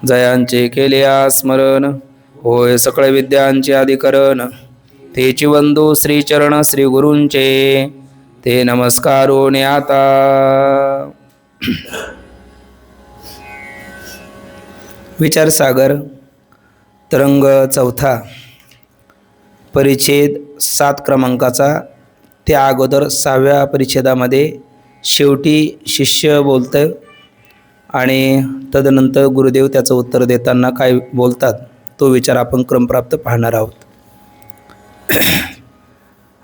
जयांचे केले स्मरण, होय सकळ विद्यांचे अधिकरण. तेची वंदो श्रीचरण श्री गुरूंचे, ते नमस्कारो आता. विचारसागर तरंग चौथा, परिच्छेद 7 क्रमांकाचा. त्या अगोदर 6व्या परिच्छेदामध्ये शेवटी शिष्य बोलतं आणि तदनंतर गुरुदेव त्याचं उत्तर देताना काय बोलतात तो विचार आपण क्रमप्राप्त पाहणार आहोत.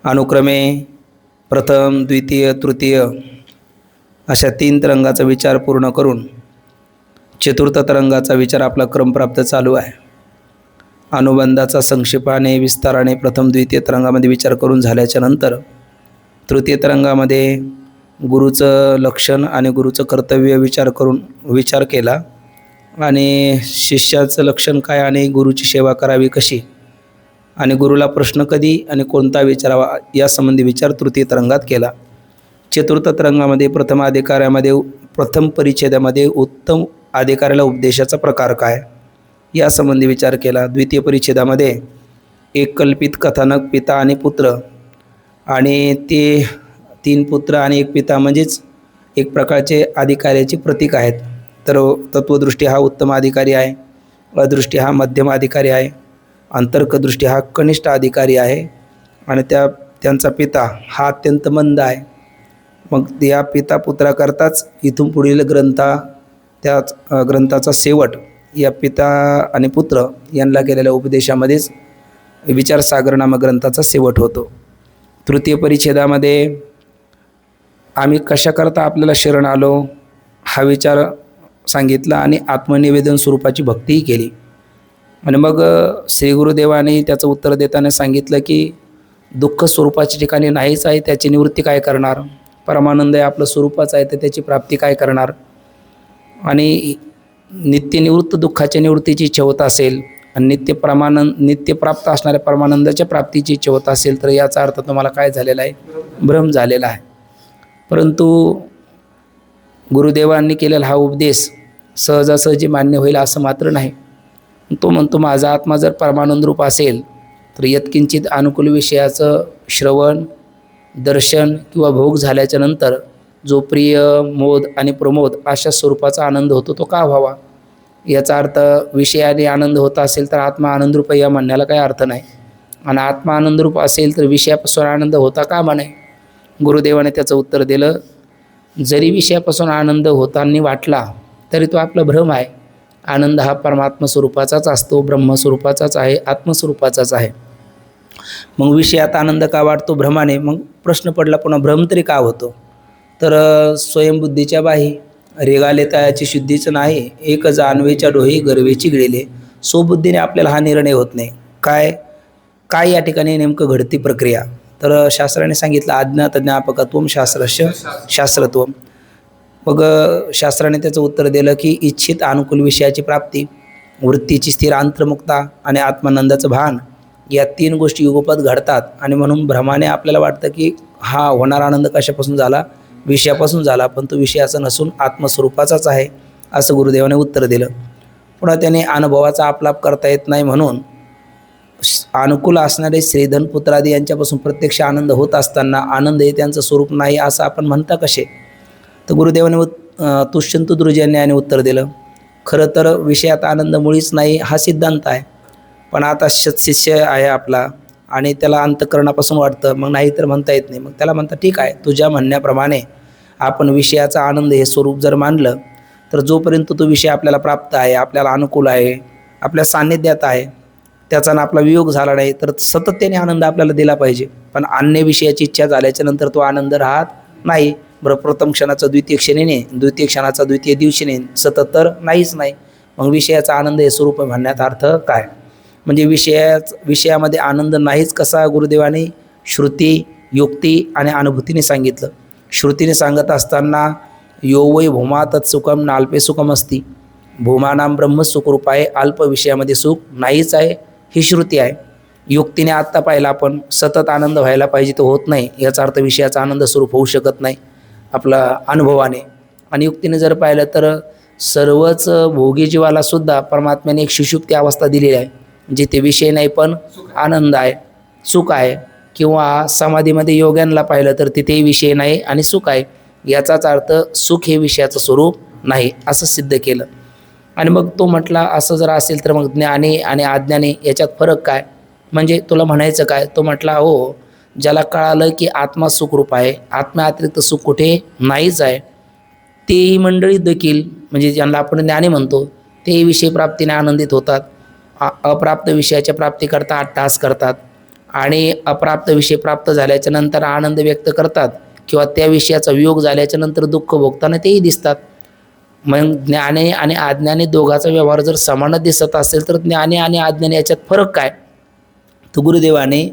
अनुक्रमे प्रथम, द्वितीय, तृतीय अशा 3 तरंगाचा विचार पूर्ण करून चतुर्थ तरंगाचा विचार आपला क्रमप्राप्त चालू आहे. अनुबंधाचा संक्षेपाने विस्ताराने प्रथम द्वितीय तरंगामध्ये विचार करून झाल्याच्या नंतर तृतीय तरंगामध्ये गुरुचं लक्षण आणि गुरुचं कर्तव्य विचार केला आणि शिष्याचं लक्षण काय आणि गुरुची सेवा करावी कशी आणि गुरुला प्रश्न कधी आणि कोणता विचारावा यासंबंधी विचार तृतीय तरंगात केला. चतुर्थ तरंगामध्ये प्रथम परिच्छेदामध्ये उत्तम अधिकाऱ्याला उपदेशाचा प्रकार काय यासंबंधी विचार केला. द्वितीय परिच्छेदामध्ये एक कल्पित कथानक पिता आणि पुत्र आणि ते 3 पुत्र आणि 1 पिता म्हणजेच एक प्रकारचे अधिकाऱ्याची प्रतीक आहेत. तर तत्वदृष्टी हा उत्तम अधिकारी आहे, अदृष्टी हा मध्यम अधिकारी आहे, अंतर्कदृष्टी हा कनिष्ठ अधिकारी आहे आणि त्यांचा पिता हा अत्यंत मंद आहे. मग या पिता पुत्राकरताच इथून पुढील त्याच ग्रंथाचा शेवट या पिता आणि पुत्र यांना केलेल्या उपदेशामध्येच विचारसागर नामक ग्रंथाचा शेवट होतो. तृतीय परिच्छेदामध्ये आम्ही कशाकरता आपल्याला शरण आलो हा विचार सांगितला आणि आत्मनिवेदन स्वरूपाची भक्तीही केली. आणि मग श्री गुरुदेवाने त्याचं उत्तर देताना सांगितलं की दुःख स्वरूपाच्या ठिकाणी नाहीच आहे, त्याची निवृत्ती काय करणार. परमानंद आहे आपलं स्वरूपाच आहे, तर त्याची प्राप्ती काय करणार. आणि नित्यनिवृत्त दुःखाच्या निवृत्तीची इच्छा होत असेल आणि नित्य प्राप्त असणाऱ्या परमानंदाच्या प्राप्तीची इच्छा होत असेल तर याचा अर्थ तुम्हाला काय झालेला आहे, भ्रम झालेला आहे. परंतु गुरुदेवांनी केलेला हा उपदेश सहजासहजी मान्य होईल असं मात्र नाही. तो म्हणतो माझा आत्मा जर परमानंद रूप असेल तर यत्किंचित अनुकूल विषयाचं श्रवण, दर्शन किंवा भोग झाल्याच्या नंतर जो प्रिय, मोद आणि प्रमोद अशा स्वरूपाचा आनंद होतो तो का व्हावा. याचा अर्थ विषयाने आनंद होता असेल तर आत्मा आनंदरूप या म्हणण्याला काही अर्थ नाही. आणि आत्मा आनंदरूप असेल तर विषयापासून आनंद होता का म्हणे. गुरुदेवाने त्याचं उत्तर दिलं, जरी विषयापासून आनंद होताना वाटला तरी तो आपला भ्रम आहे. आनंद हा परमात्मा स्वरूपाचाच असतो, ब्रह्मस्वरूपाचाच आहे, आत्मस्वरूपाचाच आहे. मग विषयात आनंद का वाटतो भ्रमाने. मग प्रश्न पडला पुन्हा भ्रम तरी का होतो. तर स्वयंबुद्धीच्या बाही रेगाले तयाची शुद्धीचं नाही, एक जाणवेच्या डोही गर्वेची गिळले. स्वबुद्धीने आपल्याला हा निर्णय होत नाही. काय या ठिकाणी नेमकं घडती प्रक्रिया. तर शास्त्राने सांगितलं अज्ञात ज्ञापकत्वम शास्त्रस्य शास्त्रत्वम. मग शास्त्राने त्याचं उत्तर दिलं की इच्छित अनुकूल विषयाची प्राप्ती, वृत्तीची स्थिर अंतर्मुक्ता आणि आत्मानंदाचं भान या 3 गोष्टी युगोपात घडतात. आणि म्हणून भ्रमाने आपल्याला वाटतं की हा होणारा आनंद कशापासून झाला, विषयापासून झाला, पण तो विषयाचा नसून आत्मस्वरूपाचाच आहे असं गुरुदेवाने उत्तर दिलं. पुन्हा त्याने अनुभवाचा आपलाप करता येत नाही म्हणून अनुकूल असणारे श्रीधन पुत्रादी यांच्यापासून प्रत्यक्ष आनंद होत असताना आनंद हे त्यांचं स्वरूप नाही असं आपण म्हणता कसे. तर गुरुदेवाने तुष्यंत दुर्जन्याने उत्तर दिलं, खरं तर विषयात आनंद मुळीच नाही हा सिद्धांत आहे. पण आता सत्शिष्य आहे आपला आणि त्याला अंतःकरणापासून वाटतं, मग नाही तर म्हणता येत नाही. मग त्याला म्हणता ठीक आहे, तुझ्या म्हणण्याप्रमाणे आपण विषयाचा आनंद हे स्वरूप जर मानलं तर जोपर्यंत तो विषय आपल्याला प्राप्त आहे, आपल्याला अनुकूल आहे, आपल्या सान्निध्यात आहे, त्याचा आपला वियोग झाला नाही तर सतत त्याने आनंद आपल्याला दिला पाहिजे. पण अन्य विषयाची इच्छा झाल्याच्या नंतर तो आनंद राहत नाही. बरं, प्रथम क्षणाचा द्वितीय क्षणीने, द्वितीय क्षणाचा द्वितीय दिवशीने, सतत तर नाहीच नाही. मग विषयाचा आनंद हे स्वरूप म्हणण्यात अर्थ काय. म्हणजे विषयामध्ये आनंद नाहीच कसा गुरुदेवाने श्रुती, युक्ती आणि अनुभूतीने सांगितलं. श्रुतीने सांगत असताना यो वै भूमा तत्सुखम नाल्पे सुखम असती, भूमानाम ब्रह्म सुखरूप आहे, अल्प विषयामध्ये सुख नाहीच आहे ही श्रुती आहे. युक्तीने आत्ता पाहिला आपण सतत आनंद व्हायला पाहिजे तो होत नाही, याचा अर्थ विषयाचा आनंद स्वरूप होऊ शकत नाही आपला अनुभवाने. आणि युक्तीने जर पाहिलं तर सर्वच भोगी जीवाला सुद्धा परमात्म्याने एक सुषुप्ती अवस्था दिलेली आहे, जिथे विषय नाही पण आनंद आहे, सुख आहे. किंवा समाधीमध्ये योग्यांना पाहिलं तर तिथेही विषय नाही आणि सुख आहे. याचाच अर्थ सुख हे विषयाचं स्वरूप नाही असं सिद्ध केलं. आणि मग तो म्हटला असं जर असेल तर मग ज्ञानी आणि अज्ञानी याच्यात फरक काय, म्हणजे तुला म्हणायचं काय. तो म्हटला हो, ज्याला कळालं की आत्मा सुखरूप आहे, आत्म्याअतिरिक्त सुख कुठे नाहीच आहे, तेही मंडळी देखील म्हणजे ज्यांना आपण ज्ञानी म्हणतो तेही विषय प्राप्तीने आनंदित होतात. अप्राप्त विषयाच्या प्राप्तीकरता अट्टहास करतात आणि अप्राप्त विषय प्राप्त झाल्याच्या नंतर आनंद व्यक्त करतात किंवा त्या विषयाचा वियोग झाल्याच्या नंतर दुःख भोगताना तेही दिसतात. मग ज्ञानी आणि अज्ञानी दोघांचा व्यवहार जर समान दिसत असेल तर ज्ञानी आणि अज्ञानी याच्यात फरक काय. तर गुरुदेवाने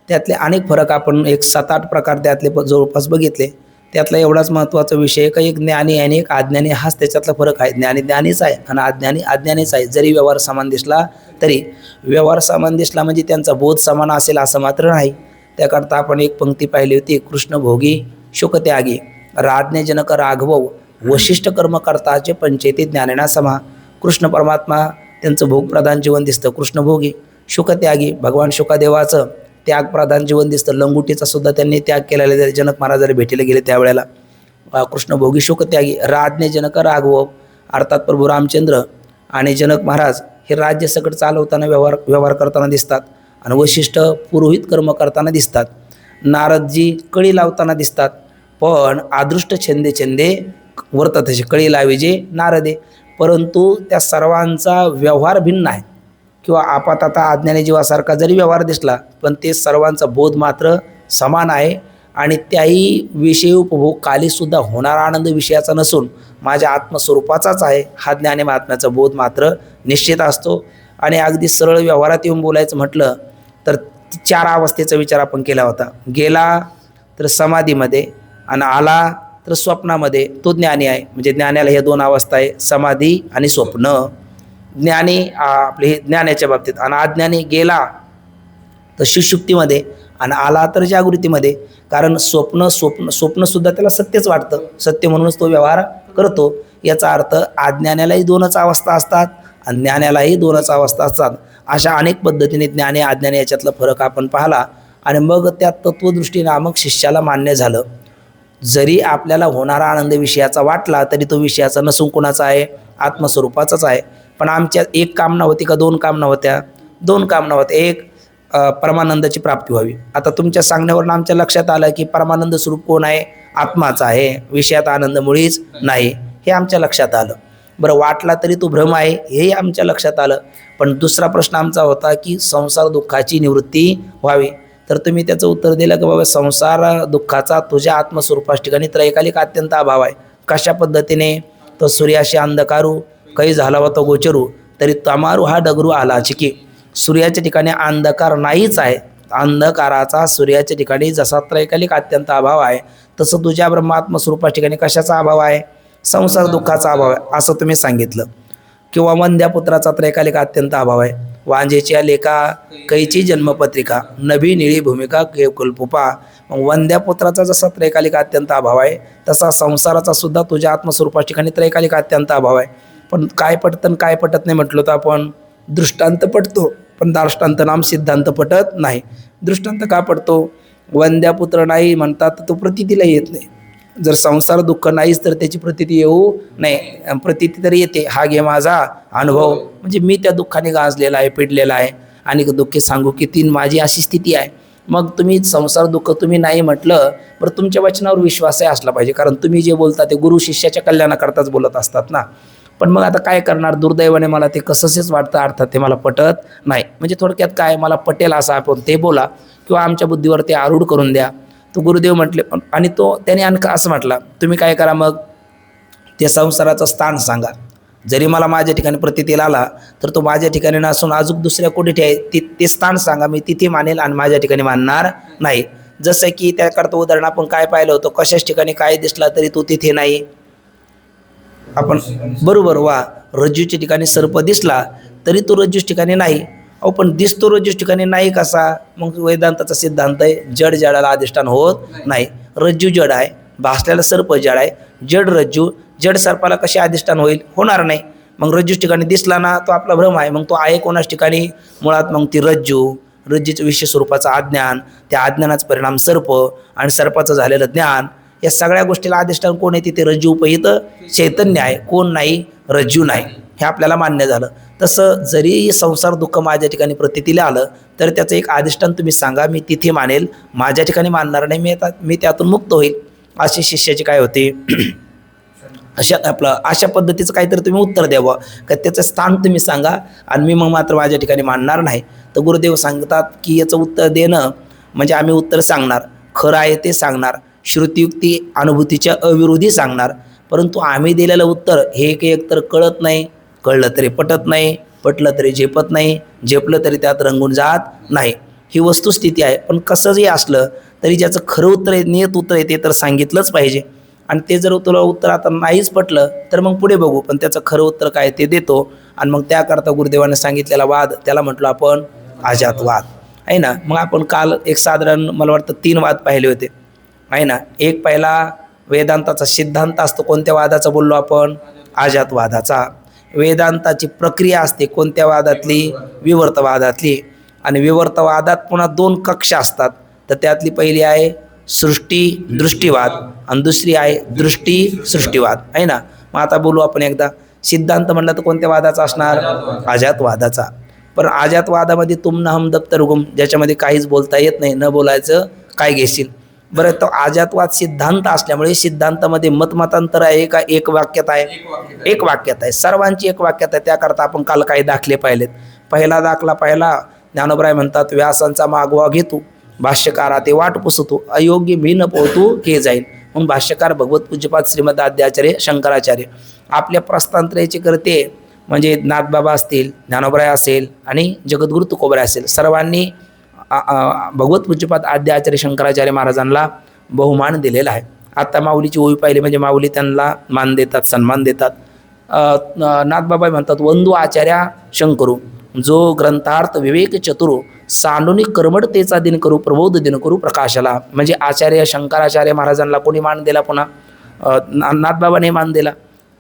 त्यातले अनेक फरक आपण एक 7-8 प्रकार त्यातले जवळपास बघितले. त्यातला एवढाच महत्त्वाचा विषय का एक ज्ञानी आणि एक अज्ञानी हाच त्याच्यातला फरक आहे. ज्ञानी ज्ञानीच आहे आणि अज्ञानी अज्ञानीच आहे. जरी व्यवहार समान दिसला तरी व्यवहार समान दिसला म्हणजे त्यांचा बोध समान असेल असं मात्र नाही. त्याकरता आपण एक पंक्ती पाहिली होती, कृष्ण भोगी शुकत्यागी राज्ञजनक राघव वशिष्ठ कर्म करताचे पंचेती ज्ञानेना समा. कृष्ण परमात्मा त्यांचं भोगप्रधान जीवन दिसतं, कृष्ण भोगी. शुकत्यागी भगवान शुकादेवाचं त्यागप्रधान जीवन दिसतं, लंगुटीचा सुद्धा त्यांनी त्याग केलेला. जनक महाराजाला भेटीला गेले त्यावेळेला कृष्ण भोगी शुकत्यागी. राज्ञजनक राघव अर्थात प्रभू रामचंद्र आणि जनक महाराज हे राज्य सगळं चालवताना व्यवहार करताना दिसतात आणि वशिष्ठ पुरोहित कर्म करताना दिसतात. नारदजी कळी लावताना दिसतात, पण अदृष्ट छंदे वर्तत असे कळी लावेजे नारदे. परंतु त्या सर्वांचा व्यवहार भिन्न आहे किंवा आपातता अज्ञानी जीवासारखा जरी व्यवहार दिसला पण ते सर्वांचा बोध मात्र समान आहे. आणि त्याही विषय उपभोग कालीसुद्धा होणारा आनंद विषयाचा नसून माझ्या आत्मस्वरूपाचाच आहे हा ज्ञानी महात्म्याचा बोध मात्र निश्चित असतो. आणि अगदी सरळ व्यवहारात येऊन बोलायचं म्हटलं तर 4 अवस्थेचा विचार आपण केला होता. गेला तर समाधीमध्ये आणि आला तर स्वप्नामध्ये, तो ज्ञानी आहे. म्हणजे ज्ञानाला हे 2 अवस्था आहे, समाधी आणि स्वप्न. ज्ञानी आपले ज्ञानाच्या बाबतीत आणि अज्ञानी गेला तर सुषुप्तीमध्ये आणि आला तर जागृतीमध्ये. कारण स्वप्नसुद्धा त्याला सत्यच वाटतं, सत्य म्हणूनच तो व्यवहार करतो. याचा अर्थ अज्ञानालाही 2च अवस्था असतात आणि ज्ञानालाही 2च अवस्था असतात. अशा अनेक पद्धतीने ज्ञानी अज्ञानी याच्यातला फरक आपण पाहिला आणि मग त्या तत्वदृष्टी नामक शिष्याला मान्य झालं. जरी आपल्याला होणारा आनंद विषयाचा वाटला तरी तो विषयाचा नसून कोणाचा आहे, आत्मस्वरूपाचाच आहे. पण आमच्या एक कामना होती का 2 कामना होत्या? 2 कामना होत्या. एक परमानंदाची प्राप्ती व्हावी. आता तुमच्या सांगण्यावरून आमच्या लक्षात आलं की परमानंद स्वरूप कोण आहे, आत्माचा आहे, विषयात आनंद मुळीच नाही हे आमच्या लक्षात आलं. बरं, वाटला तरी तो भ्रम आहे हेही आमच्या लक्षात आलं. पण दुसरा प्रश्न आमचा होता की संसार दुःखाची निवृत्ती व्हावी. तर तुम्ही त्याचं उत्तर दिलं की बाबा संसार दुःखाचा तुझ्या आत्मस्वरूपास ठिकाणी त्रैकालिक अत्यंत अभाव आहे. कशा पद्धतीने? तर सूर्याशी अंधकारू काही झाला होता गोचरू तरी तमारू हा डगरू आला चिकी. सूर्याच्या ठिकाणी अंधकार नाहीच आहे. अंधकाराचा सूर्याच्या ठिकाणी जसा त्रैकालिक अत्यंत अभाव आहे तसं तुझ्या ब्रह्मात्मस्वरूपा ठिकाणी कशाचा अभाव आहे? संसार दुःखाचा अभाव आहे असं तुम्ही सांगितलं. किंवा वंद्या पुत्राचा त्रैकालिक अत्यंत अभाव आहे. वांजेच्या लेखा कैची जन्मपत्रिका नभी निळी भूमिका कुलपुपा. मग वंद्या पुत्राचा जसा त्रैकालिक अत्यंत अभाव आहे तसा संसाराचा सुद्धा तुझ्या आत्मस्वरूपा ठिकाणी त्रैकालिक अत्यंत अभाव आहे. पण काय पटतं काय पटत नाही म्हटलं तर आपण दृष्टांत पटतो पण दार्ष्टांत नाम सिद्धांत पटत नाही. दृष्टांत का पडतो? वंद्यापुत्र नाही म्हणतात तर तो प्रतीतीला येत नाही. जर संसार दुःख नाहीच तर त्याची प्रतीती येऊ नाही. प्रतीती तरी येते, हा घे माझा अनुभव, म्हणजे मी त्या दुःखाने गाजलेला आहे, पिडलेला आहे आणि दुःखे सांगू की 3 माझी अशी स्थिती आहे. मग तुम्ही संसार दुःख तुम्ही नाही म्हटलं बरं, तुमच्या वचनावर विश्वासही असला पाहिजे. कारण तुम्ही जे बोलता ते गुरु शिष्याच्या कल्याणाकरताच बोलत असतात ना. पण मग आता काय करणार? दुर्दैवाने मला ते कसंच वाटतं, अर्थात ते मला पटत नाही. म्हणजे थोडक्यात काय, मला पटेल असं आपण ते बोला किंवा आमच्या बुद्धीवर ते आरूढ करून द्या. तो गुरुदेव म्हटले आणि त्याने आणखं असं म्हटलं, तुम्ही काय करा मग ते संसाराचं स्थान सांगा. जरी मला माझ्या ठिकाणी प्रतीतील आला तर तो माझ्या ठिकाणी नसून अजून दुसऱ्या कुठे आहे ते स्थान सांगा, मी तिथे मानेल आणि माझ्या ठिकाणी मानणार नाही. जसं की त्याकरता उदाहरण आपण काय पाहिलं होतं, कशाच ठिकाणी काय दिसला तरी तो तिथे नाही. आपण बरोबर वा, रज्जूच्या ठिकाणी सर्प दिसला तरी तो रज्जूच ठिकाणी नाही. अहो पण दिसतो रज्जूच ठिकाणी नाही कसा? मग वेदांताचा सिद्धांत आहे, जड जडाला अधिष्ठान होत नाही. रज्जू जड आहे, भासलेला सर्प जड आहे, जड रज्जू जड सर्पाला कशी अधिष्ठान होईल? होणार नाही. मग रज्जूच ठिकाणी दिसला ना तो आपला भ्रम आहे. मग तो आहे कोणाच ठिकाणी? मुळात मग ती रज्जूचं विशेष स्वरूपाचं अज्ञान, त्या अज्ञानाचा परिणाम सर्प आणि सर्पाचं झालेलं ज्ञान, या सगळ्या गोष्टीला अधिष्ठान कोण आहे? तिथे रज्जू उपहित चैतन्य आहे. कोण नाही? रज्जू नाही. हे आपल्याला मान्य झालं. तसं जरी संसार दुःख माझ्या ठिकाणी प्रतीतीला आलं तर त्याचं एक अधिष्ठान तुम्ही सांगा, मी तिथे मानेल. माझ्या ठिकाणी मानणार नाही, मी त्यातून मुक्त होईल. अशी शिष्याची काय होते अशा पद्धतीचं काहीतरी तुम्ही उत्तर द्यावं का त्याचं स्थान तुम्ही सांगा आणि मी मग मात्र माझ्या ठिकाणी मानणार नाही. तर गुरुदेव सांगतात की याचं उत्तर देणं म्हणजे आम्ही उत्तर सांगणार, खरं आहे ते सांगणार, श्रुतियुक्ती अनुभूतीच्या अविरोधी सांगणार. परंतु आम्ही दिलेलं उत्तर हे एकतर कळत नाही, कळलं तरी पटत नाही, पटलं तरी झेपत नाही, झेपलं तरी त्यात रंगून जात नाही. ही वस्तुस्थिती आहे. पण कसंही असलं तरी ज्याचं खरं उत्तर आहे, नियत उत्तर आहे ते तर सांगितलंच पाहिजे. आणि ते जर तुला उत्तर आता नाहीच पटलं तर मग पुढे बघू, पण त्याचं खरं उत्तर काय ते देतो. आणि मग त्याकरता गुरुदेवाने सांगितलेला वाद त्याला म्हटलं आपण अजातवाद आहे ना. मग आपण काल एक साधारण मला वाटतं 3 वाद पाहिले होते आहे ना. एक पहिला वेदांताचा सिद्धांत असतो, कोणत्या वादाचा बोललो आपण? अजातवादाचा. वेदांताची प्रक्रिया असते कोणत्या वादातली? विवर्तवादातली. आणि विवर्तवादात पुन्हा 2 कक्षा असतात. तर त्यातली पहिली आहे सृष्टी दृष्टीवाद आणि दुसरी आहे दृष्टी सृष्टीवाद आहे ना. मग आता बोलू आपण एकदा. सिद्धांत म्हणलं तर कोणत्या वादाचा असणार? अजातवादाचा. पण अजातवादामध्ये तुम न हम दप्तर गुम, ज्याच्यामध्ये काहीच बोलता येत नाही, न बोलायचं काय घेशील. बरं, तो अजातवाद सिद्धांत असल्यामुळे सिद्धांतामध्ये मतमतांतर आहे का एक वाक्यात आहे? एक वाक्यात आहे. सर्वांची एक वाक्यात आहे. त्याकरता आपण काल काही दाखले पाहिलेत. पहिला दाखला पाहिला, ज्ञानोबराय म्हणतात व्यासांचा मागोवा घेतो, भाष्यकारा ते वाट पुसतो, अयोग्य मी न पोहतो हे जाईल. म्हणून भाष्यकार भगवत पूज्यपाद श्रीमद आद्याचार्य शंकराचार्य आपल्या प्रस्तांतरेचे करते म्हणजे नाथबाबा असतील, ज्ञानोबराय असेल आणि जगद्गुरु तुकोबराय असेल, सर्वांनी भगवत पूज्यपाद आद्याचार्य शंकराचार्य महाराजांना बहुमान दिलेला आहे. आता माऊलीची ओवी पाहिली म्हणजे माऊली त्यांना मान देतात, सन्मान देतात. नाथबाबा म्हणतात वंदू आचार्या शंकरू, जो ग्रंथार्थ विवेक चतुरू, सांडूनी कर्मडतेचा दिन करू, प्रबोध दिन करू प्रकाशाला. म्हणजे आचार्य शंकराचार्य महाराजांना कोणी मान दिला? पुन्हा नाथबाबाने मान दिला.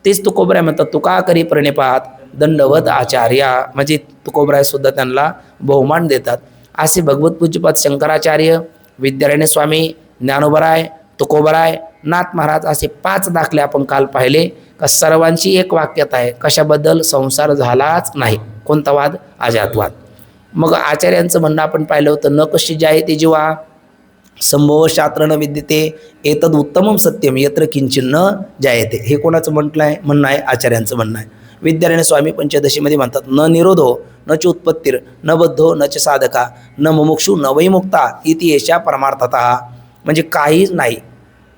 तेच तुकोबराय म्हणतात तुका करी प्रणिपात दंडवत आचार्या, म्हणजे तुकोबराय सुद्धा त्यांना बहुमान देतात. असे भगवत पूज्यपाद शंकराचार्य, विद्यारण्य स्वामी, ज्ञानोबराय, तुकोबराय, नाथ महाराज असे 5 दाखले आपण काल पाहिले. का सर्वांची एक वाक्यता आहे कशाबद्दल? संसार झालाच नाही. कोणता वाद? अजातवाद. मग आचार्यांचं म्हणणं आपण पाहिलं होतं, न कशी जायते जीवा संभव शास्त्र न विद्यते एतद उत्तमम सत्यम यत्र किंचिन न जायते. हे कोणाचं म्हणणं आहे? आचार्यांचं म्हणणं आहे. विद्यारण्य स्वामी पंचदशीमध्ये म्हणतात न निरोधो न च उत्पत्तीर न बद्धो न च साधका न मुमुक्षु न वै मुक्ता इति एषा परमार्थतः. म्हणजे काहीच नाही,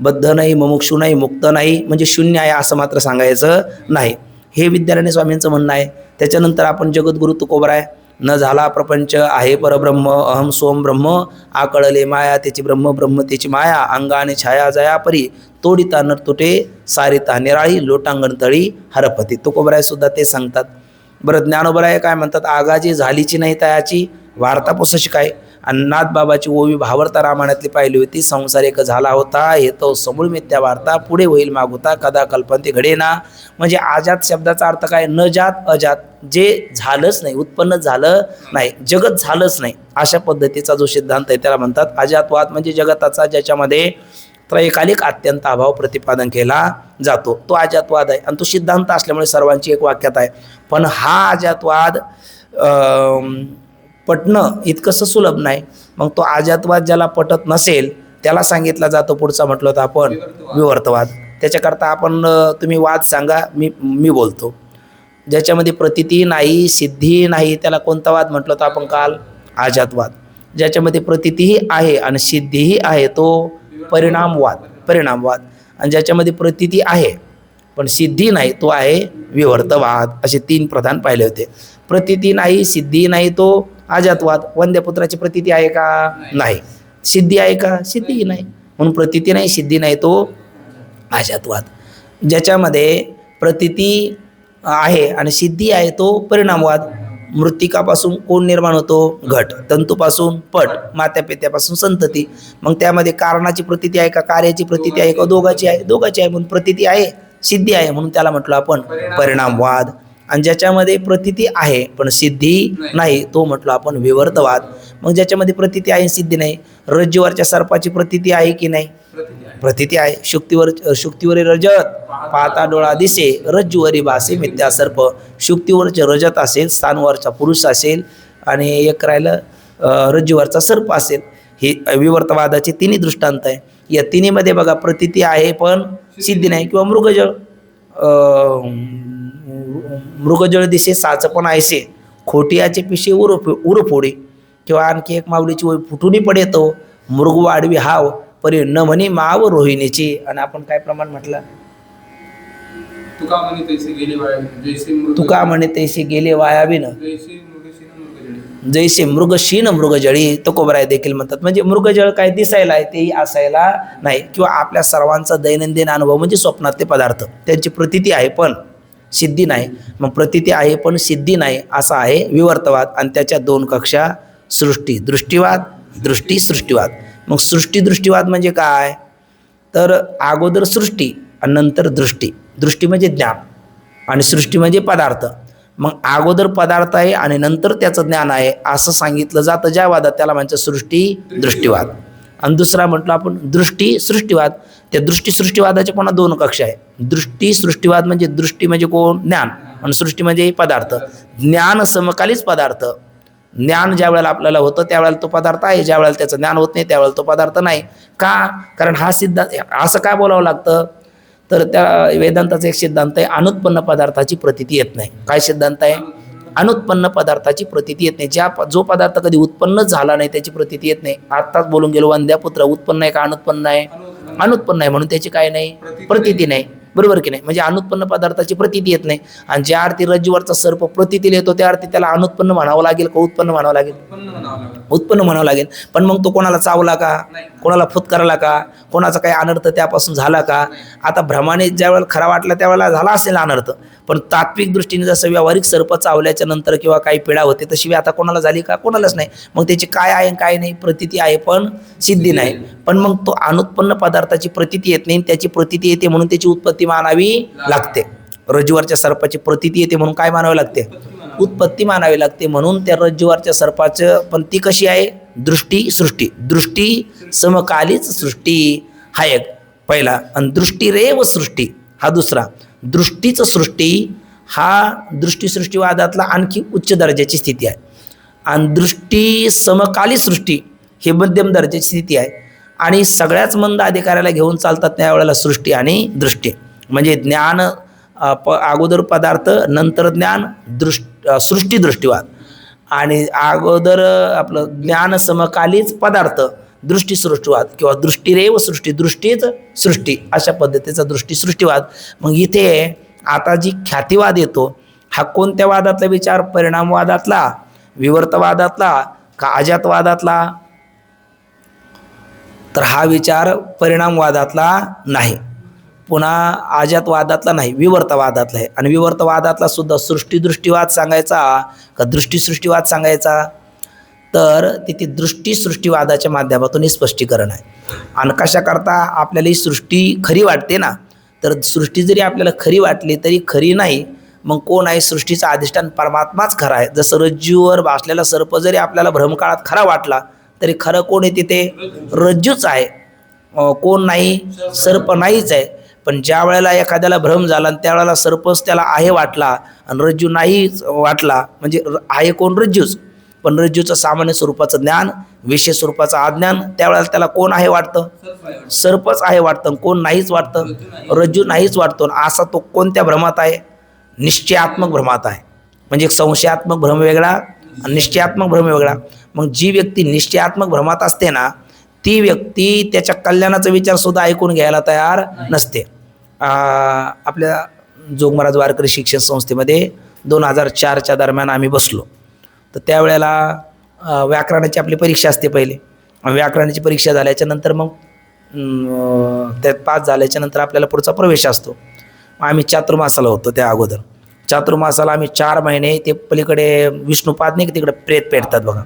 बद्ध नाही, मुमुक्षु नाही, मुक्त नाही, म्हणजे शून्य आहे असं मात्र सांगायचं नाही. हे विद्यारण्य स्वामींचं म्हणणं आहे. त्याच्यानंतर आपण जगद्गुरु तुकोबराय, न झाला प्रपंच आहे परब्रह्म, अहम सोम ब्रह्म, आकळले माया त्याची ब्रह्म, ब्रह्म त्याची माया, अंगाने छाया जया परी, तोडिता न तुटे सारिता निराळी, लोटांगण तळी हरपती. तुकोबराय सुद्धा ते सांगतात. बरं, ज्ञानोबराय काय म्हणतात? आगाजी झालीची नाही तयाची वार्ता पुसशी काय. आणि नाथबाबाची ओवी भावार्था रामायणातली पाहिली होती, संसार एक झाला होता हे तो समूळ मिथ्या वार्ता, पुढे होईल मागुता कदा कल्पंते घडे ना. म्हणजे आजात शब्दाचा अर्थ काय? न जात अजात, जे झालंच नाही, उत्पन्न झालं नाही, जगत झालंच नाही, अशा पद्धतीचा जो सिद्धांत आहे त्याला म्हणतात अजातवाद. म्हणजे जगताचा ज्याच्यामध्ये त्रैकालिक अत्यंत अभाव प्रतिपादन केला जातो तो अजातवाद आहे. आणि तो सिद्धांत असल्यामुळे सर्वांची एक वाक्यात आहे. पण हा अजातवाद पटणं इतकंसं सुलभ नाही. मग तो अजातवाद ज्याला पटत नसेल त्याला सांगितला जातो पुढचा म्हटलं तर आपण विवर्तवाद. त्याच्याकरता आपण तुम्ही वाद सांगा, मी बोलतो. ज्याच्यामध्ये प्रतीती नाही, सिद्धी नाही, त्याला कोणता वाद म्हटलं तर आपण काल अजातवाद. ज्याच्यामध्ये प्रतीतीही आहे आणि सिद्धीही आहे तो परिणामवाद. आणि ज्याच्यामध्ये प्रतीती आहे पण सिद्धी नाही तो आहे विवर्तवाद. असे 3 प्रधान पाहिले होते. प्रतीती नाही, सिद्धी नाही तो अजातवाद. वंद्यपुत्राची प्रतीती आहे का? नाही. सिद्धी आहे का? सिद्धीही नाही. म्हणून प्रतीती नाही, सिद्धी नाही तो अजातवाद. ज्याच्यामध्ये प्रतीती आहे आणि सिद्धी आहे तो परिणामवाद. मृत्तिकापासून कोण निर्माण होतो? घट. तंतूपासून पट, मात्या पित्यापासून संतती. मग त्यामध्ये कारणाची प्रतीती आहे का कार्याची प्रतीती आहे का? दोघाची आहे. दोघाची आहे म्हणून प्रतीती आहे सिद्धी आहे, म्हणून त्याला म्हटलं आपण परिणामवाद. आणि ज्याच्यामध्ये प्रतीती आहे पण सिद्धी नाही तो म्हटलं आपण विवर्तवाद. मग ज्याच्यामध्ये प्रतीती आहे सिद्धी नाही, रज्जूवरच्या सर्पाची प्रतीती आहे की नाही? प्रतीती आहे. शुक्तीवरील रजत पाहता डोळा दिसे, रज्जूवरी भासे मिथ्या सर्प. शुक्तीवरचे रजत असेल, स्थानवरचा पुरुष असेल आणि एक राहिलं रज्जूवरचा सर्प असेल. हे विवर्तवादाचे तिन्ही दृष्टांत आहे. या तिन्हीमध्ये बघा प्रतीती आहे पण सिद्धी नाही. किंवा मृगजळ दिसे साचपण ऐसे, खोटियाचे पिशे उर फोडे. किंवा आणखी एक माऊलीची ओळ फुटूनी पडे तो, मृग वाढवी हाव परी न म्हणे माव रोहिणीची. आणि आपण काय प्रमाण म्हटलं? तुका म्हणे तैसे गेले वायाविन, जैसे मृगशीन मृगजळी. तुकोबराय देखील म्हणतात. म्हणजे मृगजळ काय दिसायला आहे तेही असायला नाही. किंवा आपल्या सर्वांचा दैनंदिन अनुभव म्हणजे स्वप्नातले पदार्थ, त्यांची प्रतीती आहे पण सिद्धी नाही. मग प्रतीती आहे पण सिद्धी नाही असा आहे विवर्तवाद. आणि त्याच्या दोन कक्षा, सृष्टी दृष्टीवाद, दृष्टी सृष्टीवाद. मग सृष्टी दृष्टीवाद म्हणजे काय? तर अगोदर सृष्टी आणि नंतर दृष्टी. दृष्टी म्हणजे ज्ञान आणि सृष्टी म्हणजे पदार्थ. मग अगोदर पदार्थ आहे आणि नंतर त्याचं ज्ञान आहे असं सांगितलं जातं ज्या वादात, त्याला म्हणतं सृष्टी दृष्टीवाद. आणि दुसरा म्हटलं आपण दृष्टी सृष्टीवाद. त्या दृष्टी सृष्टीवादाच्या पुन्हा दोन कक्षा आहे. दृष्टी सृष्टीवाद म्हणजे दृष्टी म्हणजे कोण? ज्ञान. आणि सृष्टी म्हणजे पदार्थ. ज्ञान समकालीच पदार्थ. ज्ञान ज्या वेळेला आपल्याला होतं त्यावेळेला तो पदार्थ आहे, ज्या वेळेला त्याचं ज्ञान होत नाही त्यावेळेला तो पदार्थ नाही. का? कारण हा सिद्धांत असं काय बोलावं लागतं? तर त्या वेदांताचा एक सिद्धांत आहे, अनुत्पन्न पदार्थाची प्रतीती येत नाही. काय सिद्धांत आहे? अनुत्पन्न पदार्थाची प्रतीती येत नाही. जो पदार्थ कधी उत्पन्नच झाला नाही त्याची प्रतीती येत नाही. आत्ताच बोलून गेलो, वंद्यापुत्र उत्पन्न आहे का अनुत्पन्न आहे? अनुत्पन्न आहे, म्हणून त्याची काय नाही? प्रतीती नाही. बरोबर की नाही? म्हणजे अनुत्पन्न पदार्थाची प्रतीती येत नाही. आणि ज्या अर्थी रज्जूवरचा सर्प प्रतीतीला येतो त्या अर्थी त्याला अनुत्पन्न म्हणावं लागेल का उत्पन्न म्हणावं लागेल? उत्पन्न म्हणावं लागेल. पण मग तो कोणाला चावला का? कोणाला फुतकारला का? कोणाचा काही अनर्थ त्यापासून झाला का? आता भ्रमाने ज्या वेळेला खरा वाटला त्यावेळेला झाला असेल अनर्थ, पण तात्विक दृष्टीने जसं व्यावहारिक सर्प चावल्याच्या नंतर किंवा काही पीडा होते तशी आता कोणाला झाली का? कोणालाच नाही. मग त्याची काय आहे काय नाही? प्रतीती आहे पण सिद्धी नाही. पण मग तो अनुत्पन्न पदार्थाची प्रतीती येत नाही, त्याची प्रतीती येते म्हणून त्याची उत्पत्ती मानावी लागते. रज्जूवरच्या सर्पाची प्रतीती येते म्हणून काय मानावे लागते? उत्पत्ती मानावी लागते. म्हणून त्या रज्जूवरच्या सर्पाचं पण ती कशी आहे? दृष्टी सृष्टी. दृष्टी समकालीच सृष्टी हा एक पहिला. आणि दृष्टीरेव सृष्टी हा दुसरा. दृष्टीचं सृष्टी हा दृष्टी सृष्टीवादातला आणखी उच्च दर्जाची स्थिती आहे. आणि दृष्टी समकाली सृष्टी हे मध्यम दर्जाची स्थिती आहे. आणि सगळ्याच मंद अधिकाऱ्याला घेऊन चालतात त्यावेळेला सृष्टी आणि दृष्टी. म्हणजे ज्ञान अगोदर पदार्थ नंतर ज्ञान, सृष्टी दृष्टीवाद. आणि अगोदर आपलं ज्ञान समकालीच पदार्थ, दृष्टी सृष्टीवाद. किंवा दृष्टीरेव सृष्टी, दृष्टीच सृष्टी अशा पद्धतीचा दृष्टी सृष्टीवाद. मग इथे आता जी ख्यातिवाद येतो हा कोणत्या वादातला विचार? परिणामवादातला, विवर्तवादातला का अजातवादातला? तर हा विचार परिणामवादातला नाही, पुन्हा अजातवादातला नाही, विवर्तवादातला आहे. आणि विवर्तवादातला सुद्धा सृष्टी दृष्टीवाद सांगायचा का दृष्टी सृष्टीवाद सांगायचा? तर तिथे दृष्टी सृष्टीवादाच्या माध्यमातून हे स्पष्टीकरण आहे. आणि कशाकरता आपल्याला ही सृष्टी खरी वाटते ना? तर सृष्टी जरी आपल्याला खरी वाटली तरी खरी नाही. मग कोण आहे? सृष्टीचा अधिष्ठान परमात्माच खरा आहे. जसं रज्जूवर भासलेला सर्प जरी आपल्याला भ्रमकाळात खरा वाटला तरी खरं कोण आहे तिथे? रज्जूच आहे. कोण नाही? सर्प नाहीच आहे. पण ज्या वेळेला एखाद्याला भ्रम झाला आणि त्यावेळेला सर्पच त्याला आहे वाटला आणि रज्जू नाहीच वाटला, म्हणजे आहे कोण? रज्जूच. पण रज्जूचं सामान्य स्वरूपाचं ज्ञान, विशेष स्वरूपाचं अज्ञान, त्यावेळेला त्याला कोण आहे वाटतं? सर्पच आहे वाटतं. कोण नाहीच वाटतं? रज्जू नाहीच वाटतो. असा तो कोणत्या भ्रमात आहे? निश्चयात्मक भ्रमात आहे. म्हणजे एक संशयात्मक भ्रम वेगळा आणि निश्चयात्मक भ्रम वेगळा. मग जी व्यक्ती निश्चयात्मक भ्रमात असते ना ती व्यक्ती त्याच्या कल्याणाचा विचारसुद्धा ऐकून घ्यायला तयार नसते. आपल्या जोगमहाराज वारकरी शिक्षण संस्थेमध्ये 2004च्या दरम्यान आम्ही बसलो. तर त्यावेळेला व्याकरणाची आपली परीक्षा असते पहिले. व्याकरणाची परीक्षा झाल्याच्या नंतर मग त्यात पास झाल्याच्या नंतर आपल्याला पुढचा प्रवेश असतो. आम्ही चातुर्मासाला होतो. त्या अगोदर चातुर्मासाला आम्ही 4 महिने ते पलीकडे विष्णुपाद नाही तिकडे प्रेत पेटतात बघा,